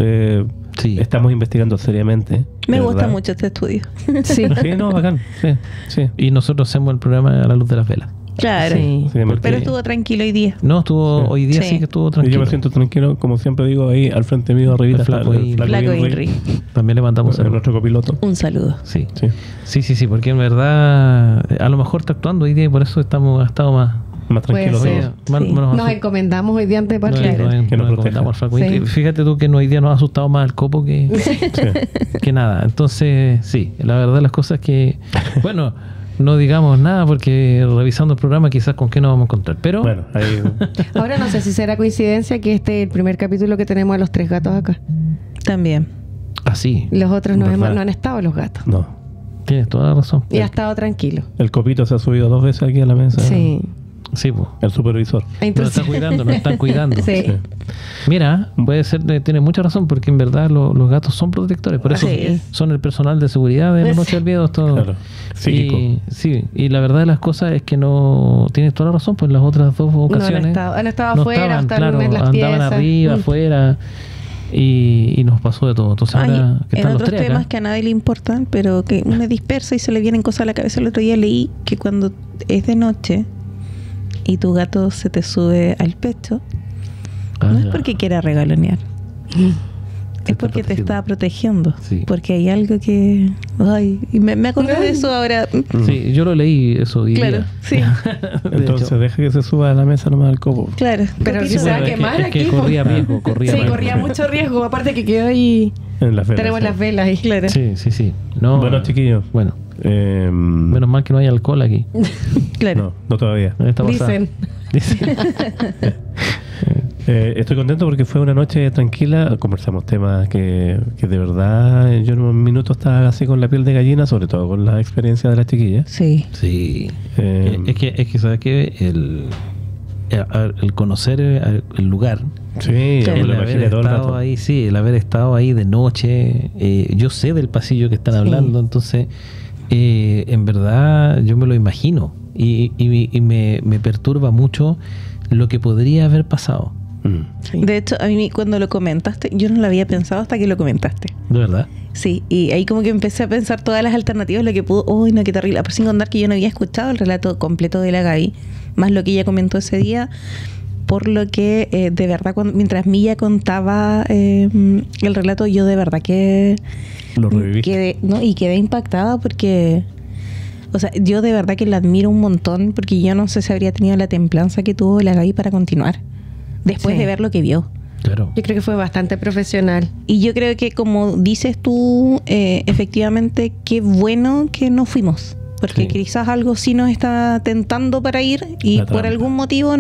Sí. Estamos investigando seriamente. Me de gusta verdad. mucho este estudio. Sí. Sí, no, bacán. Sí, sí. Y nosotros hacemos el programa a la luz de las velas. Claro. Sí. Sí, me- Pero estuvo tranquilo hoy día. No, estuvo Sí. hoy día Sí. sí que estuvo Y tranquilo. yo me siento tranquilo, como siempre digo, ahí al frente mío, arribita El está flaco el Flaco Inri, Inri. También le mandamos el nuestro copiloto. Un saludo. Sí. Sí. Sí, porque en verdad a lo mejor está actuando hoy día y por eso ha estado más Más tranquilo. Puede todos. ser. más- Sí. menos Nos encomendamos hoy día ante nos- partida. nos- Que nos nos proteja. encomendamos al Flaco Sí. Inri. Fíjate tú que hoy día nos ha asustado más el copo que, Sí. que nada. Entonces, sí, la verdad las cosas que... Bueno, no digamos nada porque revisando el programa quizás con qué nos vamos a encontrar. Pero Bueno, ahí. Ahora no sé si será coincidencia que este es el primer capítulo que tenemos a los 3 gatos acá. También. así, Los otros no, ¿Verdad? no han estado los gatos. No. tienes toda la razón. Y ha estado tranquilo. El copito se ha subido 2 veces aquí a la mesa. Sí. Sí, pues. El supervisor. Nos están cuidando, nos están cuidando. Sí. Sí. Mira, puede ser, tiene mucha razón porque en verdad los gatos son protectores, por eso Así es. son el personal de seguridad de la Noche del Miedo. Todo. Claro. Psíquico. Y la verdad de las cosas es que no tienes toda la razón, pues las otras 2 No, ocasiones han estado no afuera, estaban, están claro, en las andaban piezas. arriba, afuera y nos pasó de todo. Entonces Ay, ahora que en están los otros 3 acá, temas que a nadie le importan, pero que uno dispersa y se le vienen cosas a la cabeza. El otro día leí que cuando es de noche y tu gato se te sube al pecho, no es porque quiera regalonear, es porque te está protegiendo. Sí. Porque hay algo que... Ay, y me acordé de eso ahora. Sí, yo lo leí eso hoy Claro, día. sí, De Entonces hecho. deja que se suba a la mesa nomás el copo. claro. Pero Copito, se va a es que- quemar es que aquí, corría pues. riesgo, corría Sí, riesgo. corría mucho riesgo. Aparte que quedó ahí. En las velas. Tenemos sí. las velas ahí. Claro. Sí. No, Bueno, chiquillos. Bueno, Eh, menos mal que no hay alcohol aquí. Claro. No, no todavía. Esta pasada. Dicen. Dicen. Estoy contento porque fue una noche tranquila. Conversamos temas que de verdad yo en un minuto estaba así con la piel de gallina, sobre todo con la experiencia de las chiquillas. Sí. Sí. Eh, Es que ¿sabes qué? el conocer el lugar, Sí, Sí. me el lo haber imaginé todo el estado rato. ahí, sí, el haber estado ahí de noche, yo sé del pasillo que están Sí. hablando, entonces en verdad yo me lo imagino y me perturba mucho lo que podría haber pasado, Mm. De hecho, a mí cuando lo comentaste, yo no lo había pensado hasta que lo comentaste. de verdad. Sí, y ahí como que empecé a pensar todas las alternativas, lo que pudo... ¡Uy, no, qué terrible! Sin contar que yo no había escuchado el relato completo de la Gaby, más lo que ella comentó ese día, por lo que de verdad, mientras Milla contaba el relato, yo de verdad que... Lo reviviste. quedé impactada porque... O sea, yo de verdad que la admiro un montón, porque yo no sé si habría tenido la templanza que tuvo la Gaby para continuar, después Sí. de ver lo que vio. Claro. Yo creo que fue bastante profesional. Y yo creo que, como dices tú, efectivamente, qué bueno que no fuimos. Porque Sí. quizás algo sí nos está tentando para ir y La por trampa. algún motivo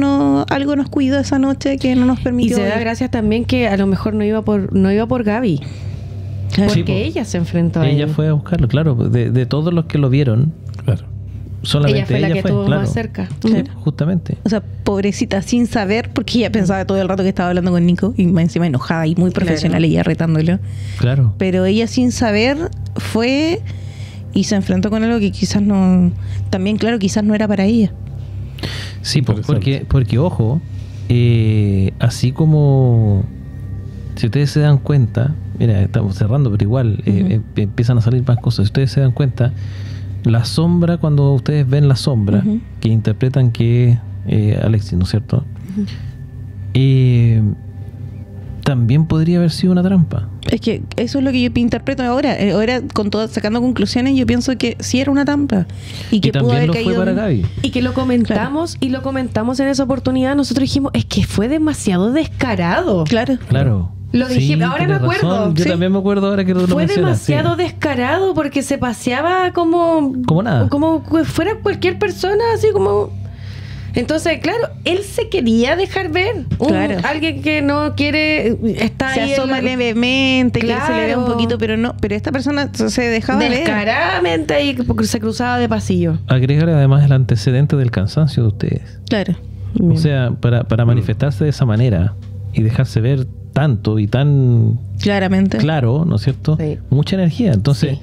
algo nos cuidó esa noche que no nos Y permitió se da ir. gracias también que a lo mejor no iba por Gaby. Claro. Porque Sí, po. ella se enfrentó a Ella él. fue a buscarlo, claro, de todos los que lo vieron, Claro. solamente Ella fue la que estuvo claro. más cerca. Sí, justamente. O sea, pobrecita, sin saber, porque ella pensaba todo el rato que estaba hablando con Nico y más encima enojada y muy profesional, Claro. ella retándolo. Claro. Pero ella sin saber fue y se enfrentó con algo que quizás no... También, claro, quizás no era para ella. Sí, Interesante. porque ojo, así como si ustedes se dan cuenta, mira, estamos cerrando, pero igual empiezan a salir más cosas. Si ustedes se dan cuenta, la sombra, cuando ustedes ven la sombra, Ujú. que interpretan que es Alexis, ¿no es cierto? También podría haber sido una trampa. Es que eso es lo que yo interpreto ahora. Ahora, con todo, sacando conclusiones, yo pienso que sí era una trampa. Y que Y pudo también haber lo fue caído para en- Gaby. Y que lo comentamos y lo comentamos en esa oportunidad. Nosotros dijimos, es que fue demasiado descarado. Claro. Claro. Lo dijimos, ahora me tienes acuerdo, razón. Yo sí. también me acuerdo ahora que tú lo Fue mencionas. sí. demasiado descarado porque se paseaba como... Como nada. Como que fuera cualquier persona, así como... Entonces, claro, él se quería dejar ver. Claro. Alguien que no quiere... Está Se ahí en asoma la- levemente, que se le ve un Claro. poquito, pero no. Pero esta persona se dejaba ver. descaradamente ahí porque se cruzaba de pasillo. Agrégale además el antecedente del cansancio de ustedes. Claro. O sea, para manifestarse de esa manera y dejarse ver tanto y tan Claramente. claro, ¿no es cierto? Sí. Mucha energía. Entonces,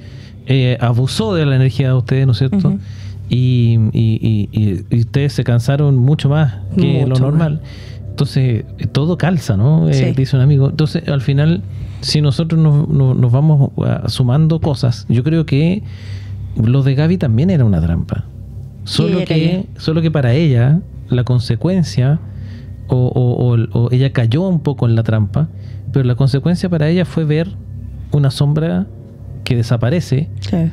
abusó de la energía de ustedes, ¿no es cierto? Ujú. Y ustedes se cansaron mucho más que lo Mucho normal. Entonces, todo calza, ¿no? Sí. Dice un amigo. Entonces, al final, si nosotros nos vamos sumando cosas, yo creo que lo de Gaby también era una trampa. ella cayó. Solo que para ella, la consecuencia, o ella cayó un poco en la trampa, pero la consecuencia para ella fue ver una sombra que desaparece, Claro.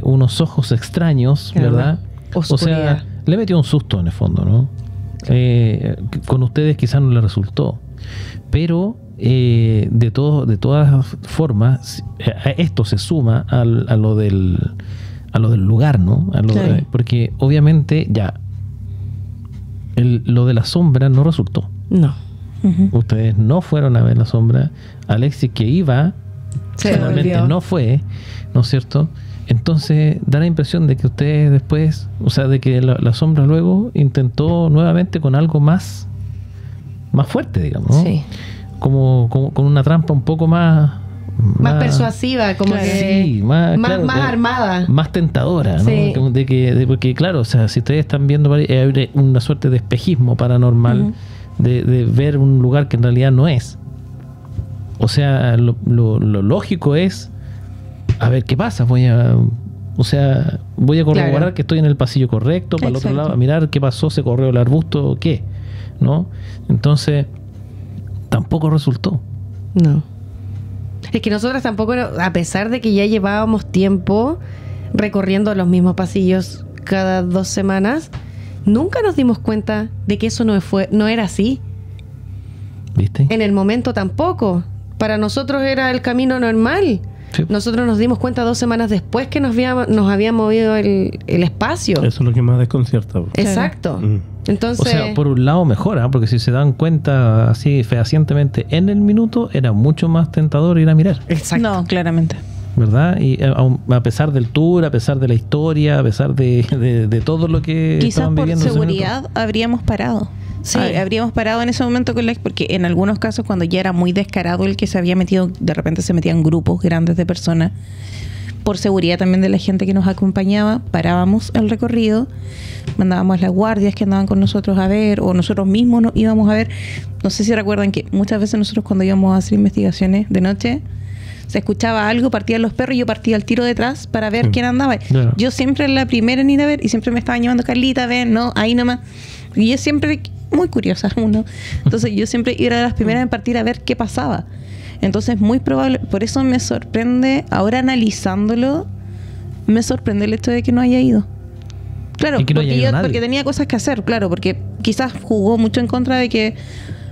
unos ojos extraños, Claro, ¿verdad? O oscuridad. sea, le metió un susto en el fondo, ¿no? Con ustedes quizás no le resultó, pero de todas formas, esto se suma a lo del lugar, ¿no? Claro. Porque obviamente ya lo de la sombra no resultó. No. Ujú. Ustedes no fueron a ver la sombra. Alexis, que iba, Se finalmente volvió. no fue, ¿no es cierto? Entonces da la impresión de que ustedes después, o sea, de que la sombra luego intentó nuevamente con algo más fuerte, digamos, ¿no? Sí. Como con una trampa un poco más Persuasiva, como Claro. que... sí, más, más, claro, más armada. más tentadora, ¿no? Sí. Como porque claro, o sea, si ustedes están viendo hay una suerte de espejismo paranormal, Ujú. de ver un lugar que en realidad no es. O sea, lo lógico es a ver qué pasa, voy a corroborar Claro. que estoy en el pasillo correcto, para el otro Exacto. lado, a mirar qué pasó, se corrió el arbusto, qué, ¿no? Entonces, tampoco resultó. No. Es que nosotros tampoco, a pesar de que ya llevábamos tiempo recorriendo los mismos pasillos cada 2 semanas, nunca nos dimos cuenta de que eso no era así. ¿Viste? En el momento tampoco. Para nosotros era el camino normal. Sí. Nosotros nos dimos cuenta 2 semanas después que nos había movido el espacio. Eso es lo que más desconcierta. po. Exacto. Mm. Entonces, O sea, por un lado mejora, porque si se dan cuenta así fehacientemente en el minuto, era mucho más tentador ir a mirar, exacto. No, claramente. ¿verdad? Y a pesar del tour, a pesar de la historia, a pesar de todo lo que Quizás estaban por viviendo en ese seguridad habríamos parado. Sí. Habríamos parado en ese momento porque en algunos casos cuando ya era muy descarado el que se había metido, de repente se metían grupos grandes de personas, por seguridad también de la gente que nos acompañaba, parábamos el recorrido, mandábamos a las guardias que andaban con nosotros a ver, o nosotros mismos nos íbamos a ver. No sé si recuerdan que muchas veces nosotros cuando íbamos a hacer investigaciones de noche, se escuchaba algo, partían los perros y yo partía al tiro detrás para ver quién andaba. Claro. Yo siempre era la primera en ir a ver y siempre me estaban llamando Carlita, ven, no, ahí nomás. Y yo siempre, muy curiosa uno, entonces yo siempre era de las primeras en partir a ver qué pasaba. Entonces muy probable, por eso me sorprende, ahora analizándolo, me sorprende el hecho de que no haya ido. Claro, Y que no haya ido nadie. porque tenía cosas que hacer, claro, porque quizás jugó mucho en contra de que,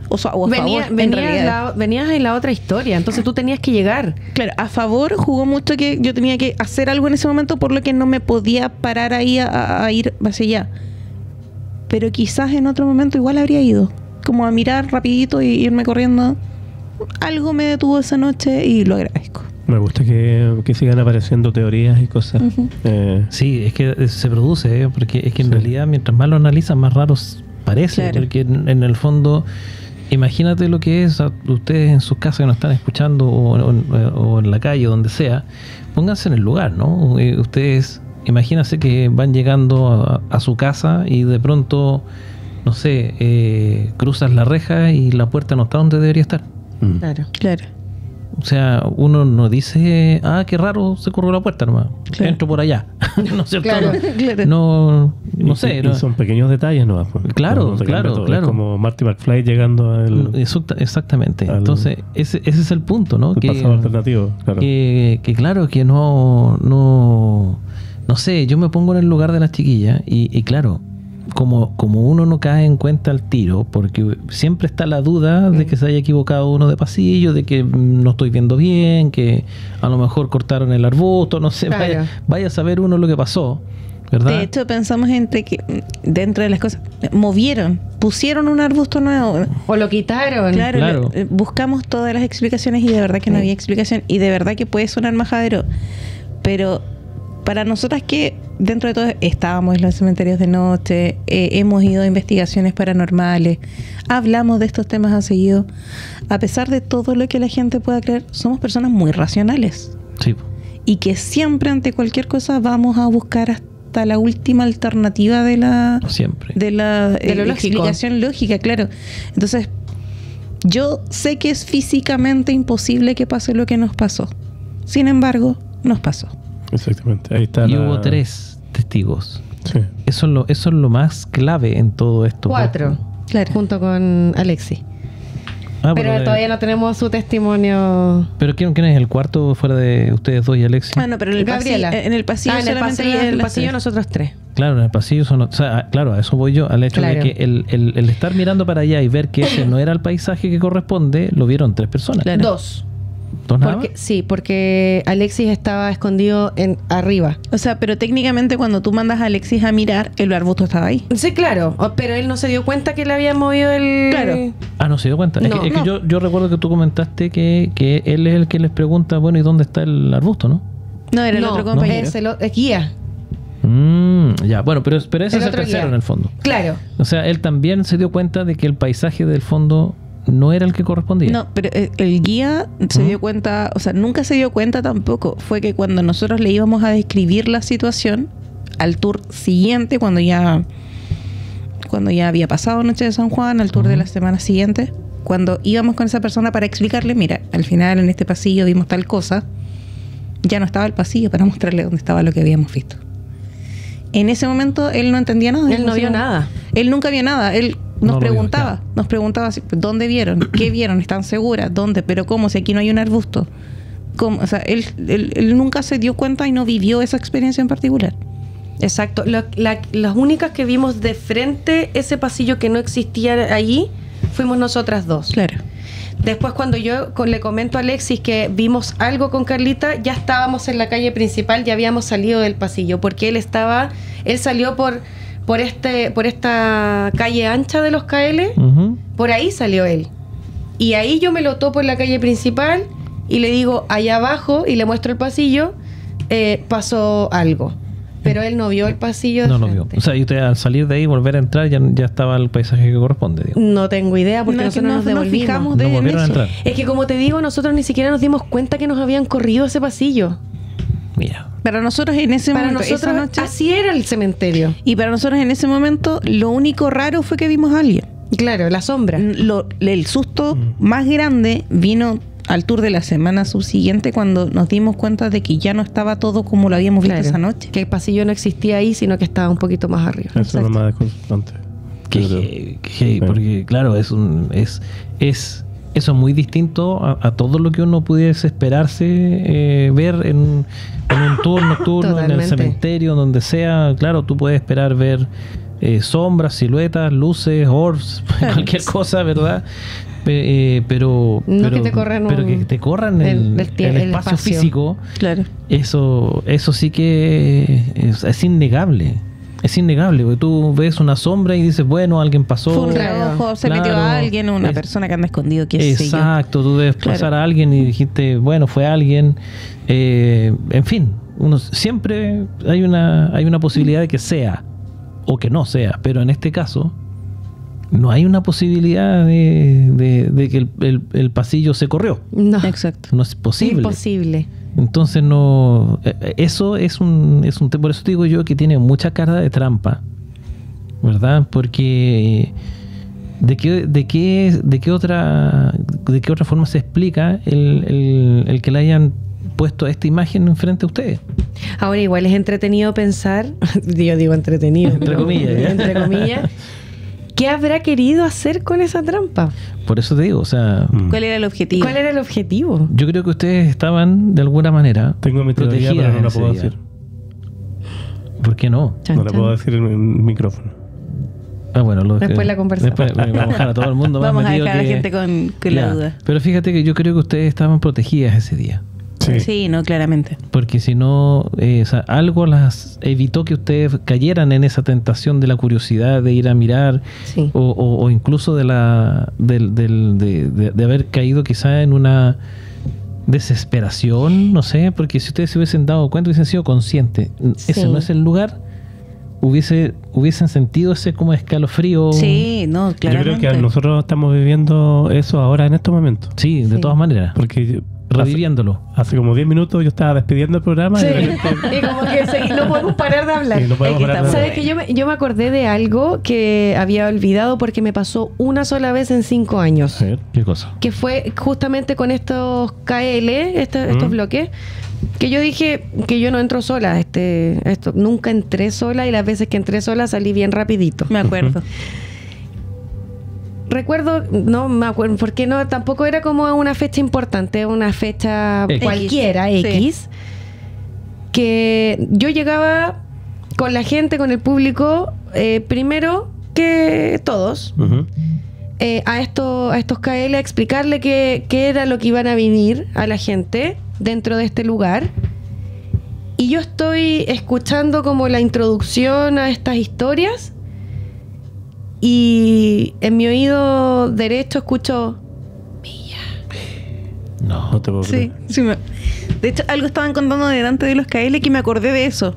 o sea, o a favor, en realidad. Venías en la otra historia, entonces tú tenías que llegar. Claro, a favor jugó mucho que yo tenía que hacer algo en ese momento, por lo que no me podía parar ahí a ir hacia allá. Pero quizás en otro momento igual habría ido, como a mirar rapidito y irme corriendo. Algo me detuvo esa noche y lo agradezco. Me gusta que sigan apareciendo teorías y cosas. Ujú. Sí, es que se produce, porque es que en realidad mientras más lo analizan, más raros parece. Claro. Porque en el fondo, imagínate lo que es ustedes en sus casas que nos están escuchando o en la calle, donde sea, pónganse en el lugar, ¿no? Ustedes, imagínense que van llegando a su casa y de pronto, no sé, cruzas la reja y la puerta no está donde debería estar. Claro. Claro. O sea, uno no dice, qué raro, se corrió la puerta nomás. Claro. Entro por allá. ¿No es cierto? Claro. Claro. No sé. Y son pequeños detalles, ¿no? Claro, No se claro, cambia todo. claro. Es como Marty McFly llegando al Exactamente. al- Entonces, ese es el punto, ¿no? pasado alternativo. Claro. Que claro, que no sé, yo me pongo en el lugar de las chiquillas y claro, como uno no cae en cuenta al tiro, porque siempre está la duda de que se haya equivocado uno de pasillo, de que no estoy viendo bien, que a lo mejor cortaron el arbusto, no sé, Claro. vaya a saber uno lo que pasó, ¿verdad? De hecho, pensamos entre que dentro de las cosas, pusieron un arbusto nuevo. O lo quitaron. Claro, Claro. buscamos todas las explicaciones y de verdad que no Sí. había explicación y de verdad que puede sonar majadero, pero para nosotras que dentro de todo estábamos en los cementerios de noche, hemos ido a investigaciones paranormales, hablamos de estos temas a seguido, a pesar de todo lo que la gente pueda creer, somos personas muy racionales Sí. y que siempre ante cualquier cosa vamos a buscar hasta la última alternativa de la Siempre. de la De lo lógico. explicación lógica, claro. Entonces, yo sé que es físicamente imposible que pase lo que nos pasó. Sin embargo, nos pasó. Exactamente. Ahí está. Y hubo 3 testigos. Sí. Eso es lo más clave en todo esto. 4. Claro. Junto con Alexi. Pero todavía no tenemos su testimonio. ¿Pero quién es el cuarto fuera de ustedes dos y Alexis? Ah, no, pero en el Gabriela. pasillo, en el pasillo En el solamente pasillo, las en el pasillo tres. nosotros 3. Claro, en el pasillo son... O sea, claro, a eso voy yo, al hecho Claro. de que el estar mirando para allá y ver que ese no era el paisaje que corresponde, lo vieron 3 personas. Claro. 2. ¿Dos nada más? Porque Alexis estaba escondido arriba. O sea, pero técnicamente cuando tú mandas a Alexis a mirar, el arbusto estaba ahí. Sí, claro. Pero él no se dio cuenta que le había movido el... Claro. Ah, no se dio cuenta. No, es que no. yo recuerdo que tú comentaste que él es el que les pregunta, bueno, ¿y dónde está el arbusto, no? No, era el No, otro compañero. es guía. Ya, bueno, pero ese El es el otro tercero guía. en el fondo. Claro. O sea, él también se dio cuenta de que el paisaje del fondo no era el que correspondía. No, pero el guía se dio cuenta, o sea, nunca se dio cuenta tampoco. Fue que cuando nosotros le íbamos a describir la situación al tour siguiente, cuando ya había pasado Noche de San Juan, al tour de la semana siguiente, cuando íbamos con esa persona para explicarle, mira, al final en este pasillo vimos tal cosa, ya no estaba el pasillo para mostrarle dónde estaba lo que habíamos visto. En ese momento él no entendía nada. Él no vio nada. Él nunca vio nada. Él No nos lo vio, preguntaba, ya. nos preguntaba así, ¿dónde vieron? ¿Qué vieron? ¿Están seguras? ¿Dónde? ¿Pero cómo? Si aquí no hay un arbusto. ¿Cómo? O sea, él nunca se dio cuenta y no vivió esa experiencia en particular. Exacto. Las únicas que vimos de frente ese pasillo que no existía allí fuimos nosotras 2. Claro. Después cuando yo le comento a Alexis que vimos algo con Carlita, ya estábamos en la calle principal, ya habíamos salido del pasillo, porque él salió por esta calle ancha de los KL, Ujú. por ahí salió él. Y ahí yo me lo topo en la calle principal y le digo, allá abajo, y le muestro el pasillo, pasó algo. Pero él no vio el pasillo de No lo vio. frente. O sea, y usted al salir de ahí, volver a entrar, ya estaba el paisaje que corresponde, digamos. No tengo idea porque No, es que nosotros nos no nos devolvimos. fijamos No en volvieron a eso. entrar. Es que como te digo, nosotros ni siquiera nos dimos cuenta que nos habían corrido ese pasillo. Mira. Para nosotros en ese Para momento, esa nosotros noche, así era el cementerio. y para nosotros en ese momento, lo único raro fue que vimos a alguien. Claro, la sombra. El susto más grande vino al tour de la semana subsiguiente cuando nos dimos cuenta de que ya no estaba todo como lo habíamos visto Claro, esa noche. que el pasillo no existía ahí, sino que estaba un poquito más arriba. Eso es lo más desconcertante. Que Yo creo. heavy, que heavy, Sí. porque claro, eso es muy distinto a todo lo que uno pudiese esperarse ver en un tour nocturno, en el Totalmente. cementerio, donde sea. Claro, tú puedes esperar ver sombras, siluetas, luces, orbs, cualquier cosa, ¿verdad? Pero No que te corran pero que te corran el espacio físico. Claro. Eso sí que es innegable. Es innegable, porque tú ves una sombra y dices, bueno, alguien pasó. Fue un Claro. reojo, se Claro. metió a alguien, una Es- persona que anda escondido, qué sé yo. Exacto, tú debes Claro. pasar a alguien y dijiste, bueno, fue alguien. En fin, siempre hay una posibilidad de que sea o que no sea, pero en este caso no hay una posibilidad de que el pasillo se corrió. No, Exacto. No es posible. imposible. Entonces no, eso es un tema, por eso te digo yo que tiene mucha cara de trampa, ¿verdad? Porque ¿de qué otra forma se explica el que le hayan puesto esta imagen enfrente a ustedes? Ahora igual es entretenido pensar, yo digo entretenido, Entre pero- comillas, ¿ya? entre comillas, ¿qué habrá querido hacer con esa trampa? Por eso te digo, o sea, ¿Cuál era el objetivo? ¿Cuál era el objetivo? yo creo que ustedes estaban de alguna manera Tengo mi teoría, protegidas pero no la ese puedo día. decir. ¿Por qué no? Chan, No la chan. puedo decir en el micrófono. Ah, bueno, Después la conversamos. Después vamos a dejar a todo el mundo más Vamos a metido dejar a la que- gente con la Ya. duda. Pero fíjate que yo creo que ustedes estaban protegidas ese día. Sí, no, claramente. Porque si no, o sea, algo las evitó que ustedes cayeran en esa tentación de la curiosidad de ir a mirar Sí. o incluso de haber caído quizá en una desesperación, no sé, porque si ustedes se hubiesen dado cuenta, hubiesen sido conscientes, ese Sí. no es el lugar, hubiesen sentido ese como escalofrío. Sí, no, Yo claramente. creo que nosotros estamos viviendo eso ahora en estos momentos. Sí, de Sí. todas maneras, Porque reviviéndolo. hace como 10 minutos yo estaba despidiendo el programa Sí. y de repente- Y como que no podemos parar de hablar. Sí, no podemos Es que parar de ¿Sabes hablar. que yo me acordé de algo que había olvidado porque me pasó una sola vez en 5 años? A ver. ¿Qué cosa? Que fue justamente con estos KL, estos bloques, que yo dije que yo no entro sola. Nunca entré sola y las veces que entré sola salí bien rapidito. Me acuerdo. Recuerdo, no me acuerdo, porque no, tampoco era como una fecha importante, una fecha X. cualquiera, Sí. X, que yo llegaba con la gente, con el público, primero que todos, Ujú. a estos KL a explicarle qué era lo que iban a venir a la gente dentro de este lugar. Y yo estoy escuchando como la introducción a estas historias y en mi oído derecho escucho No. No te puedo Sí, creer. sí. De hecho, algo estaban contando delante de los KL que me acordé de eso.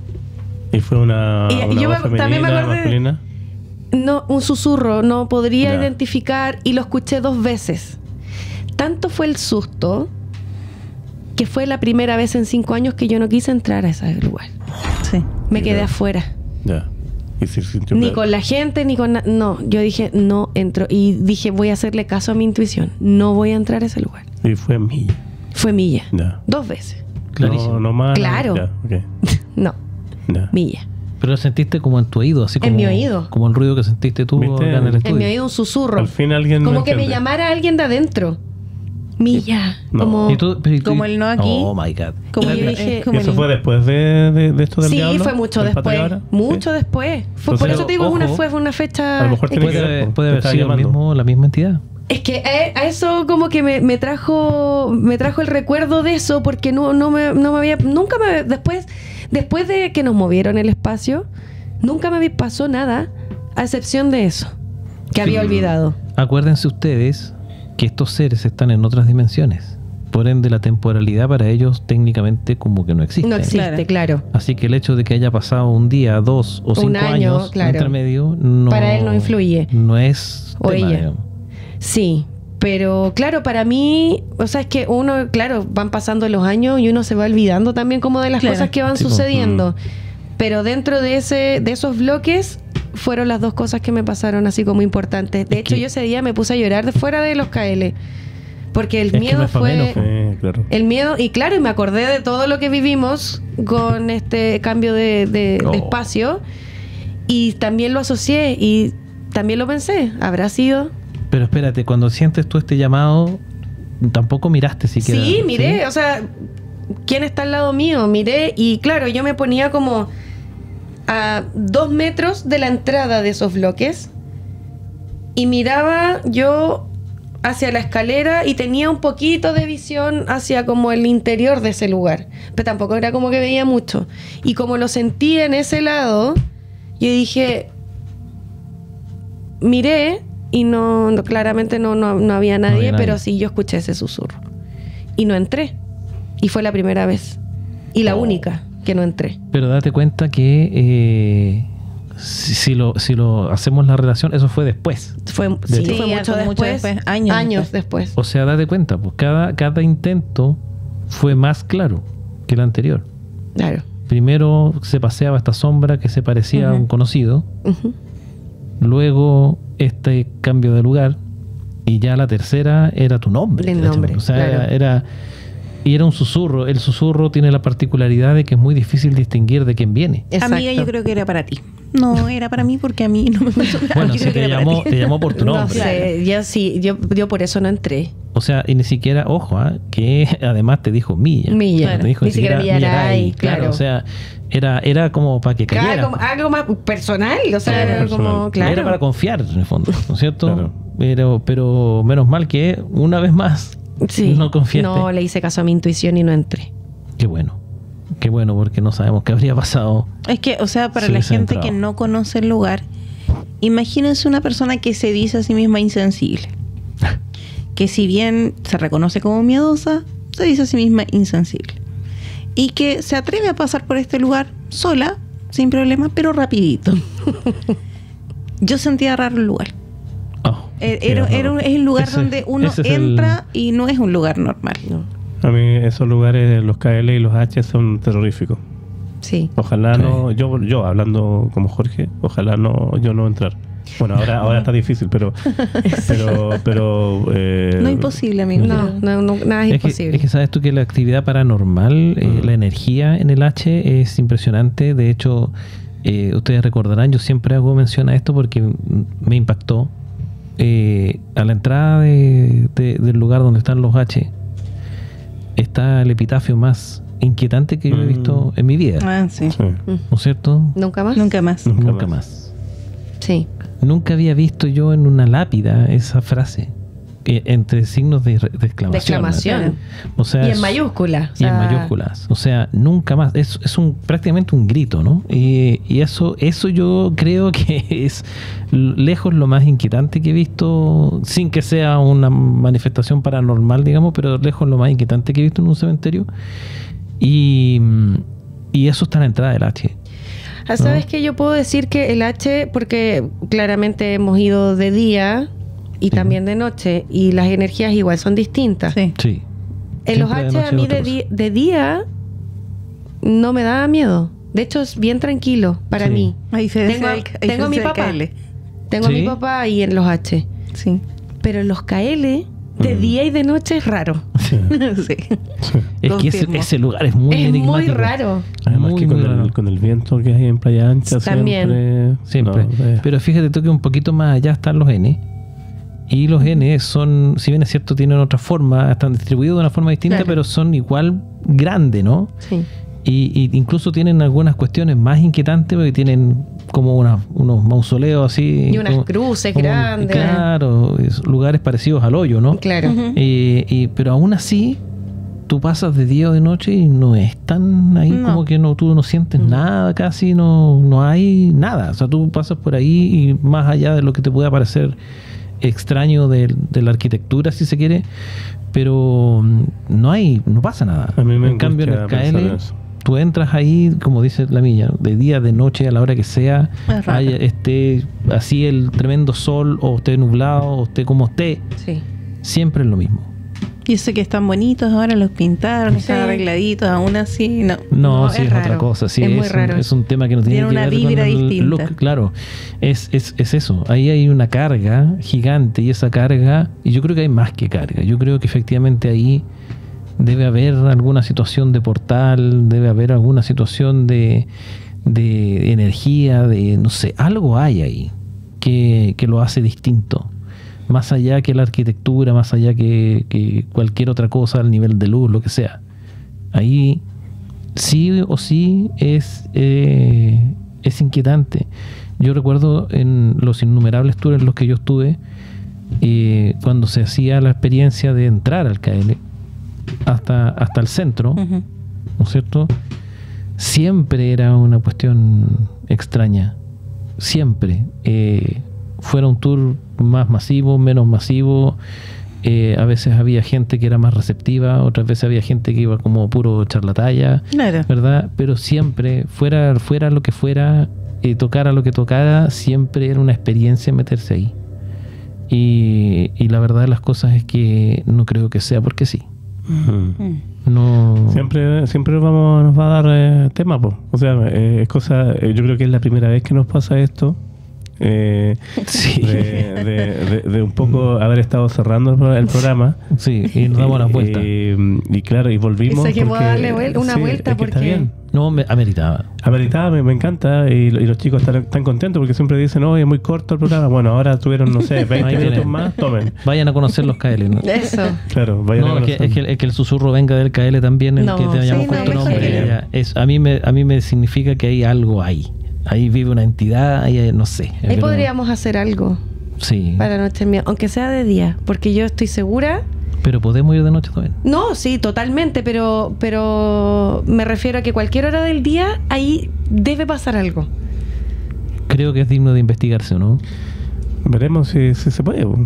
Y fue una, Y una yo voz también me femenina, acordé- masculina. no, un susurro, no podría Ya. identificar y lo escuché 2 veces. Tanto fue el susto que fue la primera vez en 5 años que yo no quise entrar a ese lugar. Sí. Me quedé Ya. afuera. Ya. Y se sintió Ni claro. con la gente, ni con... no, yo dije, no entro. Y dije, voy a hacerle caso a mi intuición. No voy a entrar a ese lugar. Y fue milla. Fue Milla. Ya. 2 veces. Clarísimo. No más. Claro. Ya, ok. No, Ya. Milla. Pero lo sentiste como en tu oído, así como En mi oído. como el ruido que sentiste tú ¿Viste? acá en el estudio. En mi oído un susurro. Al fin alguien Como lo que me entiende. llamara alguien de adentro. Milla. No. Como... ¿Y tú- pero y tú- Como el no aquí. Oh my God. Como Y yo el- dije- como ¿Y eso el- fue después de esto del Sí, diablo? fue mucho ¿Del pato después. cabra? Mucho Sí. después. Fue, por Entonces, eso te digo, ojo, fue una fecha... A lo mejor tiene que ver, Puede te haber estaba sido llamando. la misma entidad. Es que a eso como que me trajo el recuerdo de eso porque no me había nunca me después de que nos movieron el espacio nunca me pasó nada a excepción de eso que había olvidado. Acuérdense ustedes que estos seres están en otras dimensiones. Por ende, la temporalidad para ellos técnicamente como que no existe. No existe, claro. Así que el hecho de que haya pasado un día, 2 o 5 Un año, años claro. entre medio, no, Para él no influye. No es O tema, ella. digamos. Sí, pero claro, para mí, o sea, es que uno, claro, van pasando los años y uno se va olvidando también como de las Claro. cosas que van Sí, po. sucediendo. Pero dentro de esos bloques fueron las dos cosas que me pasaron así como importantes. De Es hecho, que- yo ese día me puse a llorar de fuera de los KL. Porque el Es que miedo no es pa' fue... menos, po. Claro. El miedo, y claro, y me acordé de todo lo que vivimos con este cambio de Oh. espacio. Y también lo asocié y también lo pensé. ¿Habrá sido? Pero espérate, cuando sientes tú este llamado, tampoco miraste siquiera. Sí, miré, o sea, ¿quién está al lado mío? Miré y claro, yo me ponía como a 2 metros de la entrada de esos bloques y miraba yo hacia la escalera y tenía un poquito de visión hacia como el interior de ese lugar, pero tampoco era como que veía mucho. Y como lo sentí en ese lado, yo dije, miré y claramente no había nadie, había nadie. pero sí yo escuché ese susurro. Y no entré. Y fue la primera vez. Y la única que no entré. Pero date cuenta que si lo hacemos la relación, eso fue después. Fue, Sí, fue mucho después. Años después. O sea, date cuenta, pues cada intento fue más claro que el anterior. Claro. Primero se paseaba esta sombra que se parecía a un conocido, Ujú. luego este cambio de lugar, y ya la tercera era tu nombre. El ¿cachai? nombre, O sea, claro. era un susurro. El susurro tiene la particularidad de que es muy difícil distinguir de quién viene. Exacto. Amiga, yo creo que era para ti. No, era para mí porque a mí no me pasó nada. Bueno, Yo si creo que te era para llamó, ti. te llamó por tu No nombre. sé, yo sí, yo por eso no entré. O sea, y ni siquiera, ojo, que además te dijo Milla. Milla. Te dijo Ni siquiera Millaray, claro. O sea, era como para que cayera. Algo más personal, o sea, Algo era como, personal. claro. Era para confiar, en el fondo, ¿no es cierto? Claro. Pero menos mal que una vez más Sí. no confiaste. No, le hice caso a mi intuición y no entré. Qué bueno, porque no sabemos qué habría pasado. Es que, o sea, para Sí, la hubiese gente entrado. que no conoce el lugar, imagínense una persona que se dice a sí misma insensible. Que si bien se reconoce como miedosa, se dice a sí misma insensible. Y que se atreve a pasar por este lugar sola, sin problema, pero rapidito. Yo sentía raro el lugar. Oh, Es el lugar Ese- donde uno ese es el- entra y no es un lugar normal. No. A mí esos lugares, los KL y los H, son terroríficos. Sí. Ojalá Sí. no, yo hablando como Jorge, ojalá yo no entrar. Bueno, ahora está difícil, pero No imposible, amigo. No, nada es imposible. Es que sabes tú que la actividad paranormal, la energía en el H es impresionante. De hecho, ustedes recordarán, yo siempre hago mención a esto porque me impactó. A la entrada del lugar donde están los H está el epitafio más inquietante que yo he visto en mi vida. Ah, sí. Sí. ¿No es cierto? ¿Nunca más? Nunca más. Nunca más. Sí. Nunca había visto yo en una lápida esa frase entre signos de exclamación. De exclamación. O sea, Y en mayúsculas. Y en mayúsculas. O sea, nunca más. Es prácticamente un grito, ¿no? Y eso yo creo que es lejos lo más inquietante que he visto, sin que sea una manifestación paranormal, digamos, pero lejos lo más inquietante que he visto en un cementerio. Y eso está en la entrada del H. ¿Sabes qué? Yo puedo decir que el H, porque claramente hemos ido de día y Sí. también de noche, y las energías igual son distintas. Sí. Sí. En los Siempre de H noche a es mí otra de, cosa. de día no me daba miedo. De hecho, es bien tranquilo para Sí. mí. A diferencia Tengo a mi del papá. KL. Tengo a mi ¿Sí? papá ahí en los H. Sí. Pero en los KL, de día y de noche es raro. Sí. Es que Confirmo. ese lugar es muy Es enigmático. muy raro. Además Muy, que muy raro. con el viento que hay en Playa Ancha También. Siempre. no, Pero fíjate tú que un poquito más allá están los N. Y los N son, si bien es cierto, tienen otra forma, están distribuidos de una forma distinta, Claro. pero son igual grande, ¿no? Sí. Y incluso tienen algunas cuestiones más inquietantes porque tienen como unos mausoleos así. Y unas cruces grandes. Claro, lugares parecidos al hoyo, ¿no? Claro. Pero aún así, tú pasas de día o de noche y no es tan ahí No. como que tú no sientes nada, casi no hay nada. O sea, tú pasas por ahí y más allá de lo que te pueda parecer extraño de la arquitectura, si se quiere, pero no pasa nada. A mí me en cambio, en el angustia pensar en KL, eso. tú entras ahí, como dice la milla, de día, de noche, a la hora que sea, Es raro. esté así el tremendo sol, o esté nublado, o esté como esté, Sí. siempre es lo mismo. Y eso que están bonitos, ahora los pintaron, Sí. están arregladitos, aún así, no. No, No, sí, es es otra raro. cosa. Sí, Es muy raro. es un tema que no tiene Tiene que una ver vibra con el distinta. look. Claro, es eso. Ahí hay una carga gigante, y esa carga, y yo creo que hay más que carga. Yo creo que efectivamente ahí debe haber alguna situación de portal, debe haber alguna situación de energía, de no sé, algo hay ahí que lo hace distinto. Más allá que la arquitectura, más allá que cualquier otra cosa, al nivel de luz, lo que sea. Ahí sí o sí es inquietante. Yo recuerdo en los innumerables tours en los que yo estuve, cuando se hacía la experiencia de entrar al KL hasta el centro, Ujú. ¿no es cierto? Siempre era una cuestión extraña. Siempre. Fuera un tour más masivo, menos masivo. A veces había gente que era más receptiva, otras veces había gente que iba como puro charlatalla, Claro. ¿verdad? Pero siempre, fuera lo que fuera, tocara lo que tocara, siempre era una experiencia meterse ahí. Y la verdad de las cosas es que no creo que sea porque sí. Mm. No. Siempre nos va a dar tema, po. O sea, es cosa, yo creo que es la primera vez que nos pasa esto. Sí. De un poco haber estado cerrando el programa. Sí, y nos damos las vueltas. Y claro, y volvimos. Dice que puedo porque- darle una sí, vuelta es que está porque- bien. No, ameritaba. Ameritaba, me encanta. Y los chicos están contentos porque siempre dicen, oye, es muy corto el programa. Bueno, ahora tuvieron, no sé, 20 Ahí minutos tienen. más, tomen. Vayan a conocer los KL, ¿no? Eso. Claro, vayan a No, conocer. es que el susurro venga del KL también, el No, que te vayamos sí, con no, tu mejor nombre. que- Ya, a mí me significa que hay algo ahí. Ahí vive una entidad, ahí no sé. Ahí pero- podríamos hacer algo Sí, para Noche Mía, aunque sea de día, porque yo estoy segura. pero podemos ir de noche también. No, sí, totalmente, pero me refiero a que cualquier hora del día ahí debe pasar algo. Creo que es digno de investigarse, ¿o no? Veremos si se puede. Po.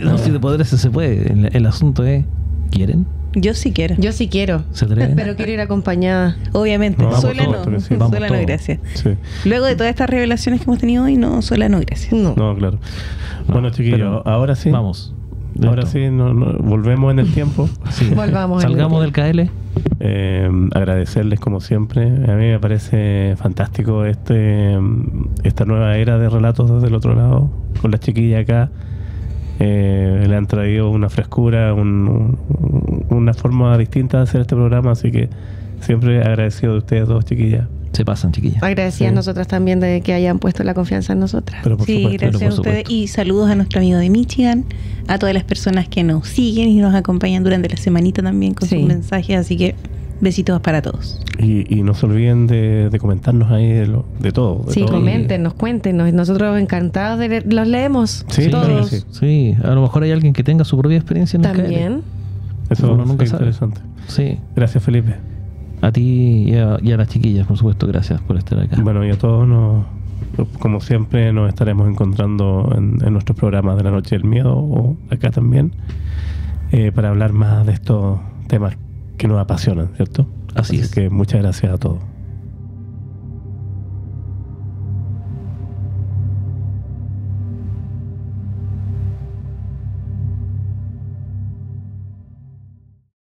No, si de poder se puede. El asunto es, ¿quieren? Yo sí quiero. Yo sí quiero, ¿Se atreven? pero quiero ir acompañada. Obviamente. No, vamos Sola todos, porque sí. no. Vamos Sola no, todos. gracias. Sí. Luego de todas estas revelaciones que hemos tenido hoy, no, sola no, gracias. No. No, claro. No, Bueno, chiquillos, pero ahora sí. Vamos. Ahora Listo. sí, volvemos en el tiempo. Sí. Volvamos en el Salgamos del KL. Agradecerles como siempre. A mí me parece fantástico esta nueva era de relatos desde el otro lado, con las chiquillas acá. Le han traído una frescura, una forma distinta de hacer este programa, así que siempre agradecido de ustedes dos, chiquillas. Se pasan, chiquillas. Agradecidas Sí. nosotras también de que hayan puesto la confianza en nosotras. Pero por Sí, supuesto. gracias pero a por ustedes. supuesto. Y saludos a nuestro amigo de Michigan, a todas las personas que nos siguen y nos acompañan durante la semanita también con Sí. sus mensajes. Así que besitos para todos. Y no se olviden de comentarnos ahí de todo. de Sí, todo. coméntenos, cuéntenos. Nosotros encantados de los leemos. Sí, todos. claro que sí. Sí, a lo mejor hay alguien que tenga su propia experiencia en el KL. También. Eso Uno nunca es sabe. interesante. Sí, Gracias, Felipe. a ti y a las chiquillas, por supuesto, gracias por estar acá. Bueno, y a todos como siempre nos estaremos encontrando en nuestros programas de la Noche del Miedo o acá también para hablar más de estos temas que nos apasionan, ¿cierto? Así es. que muchas gracias a todos.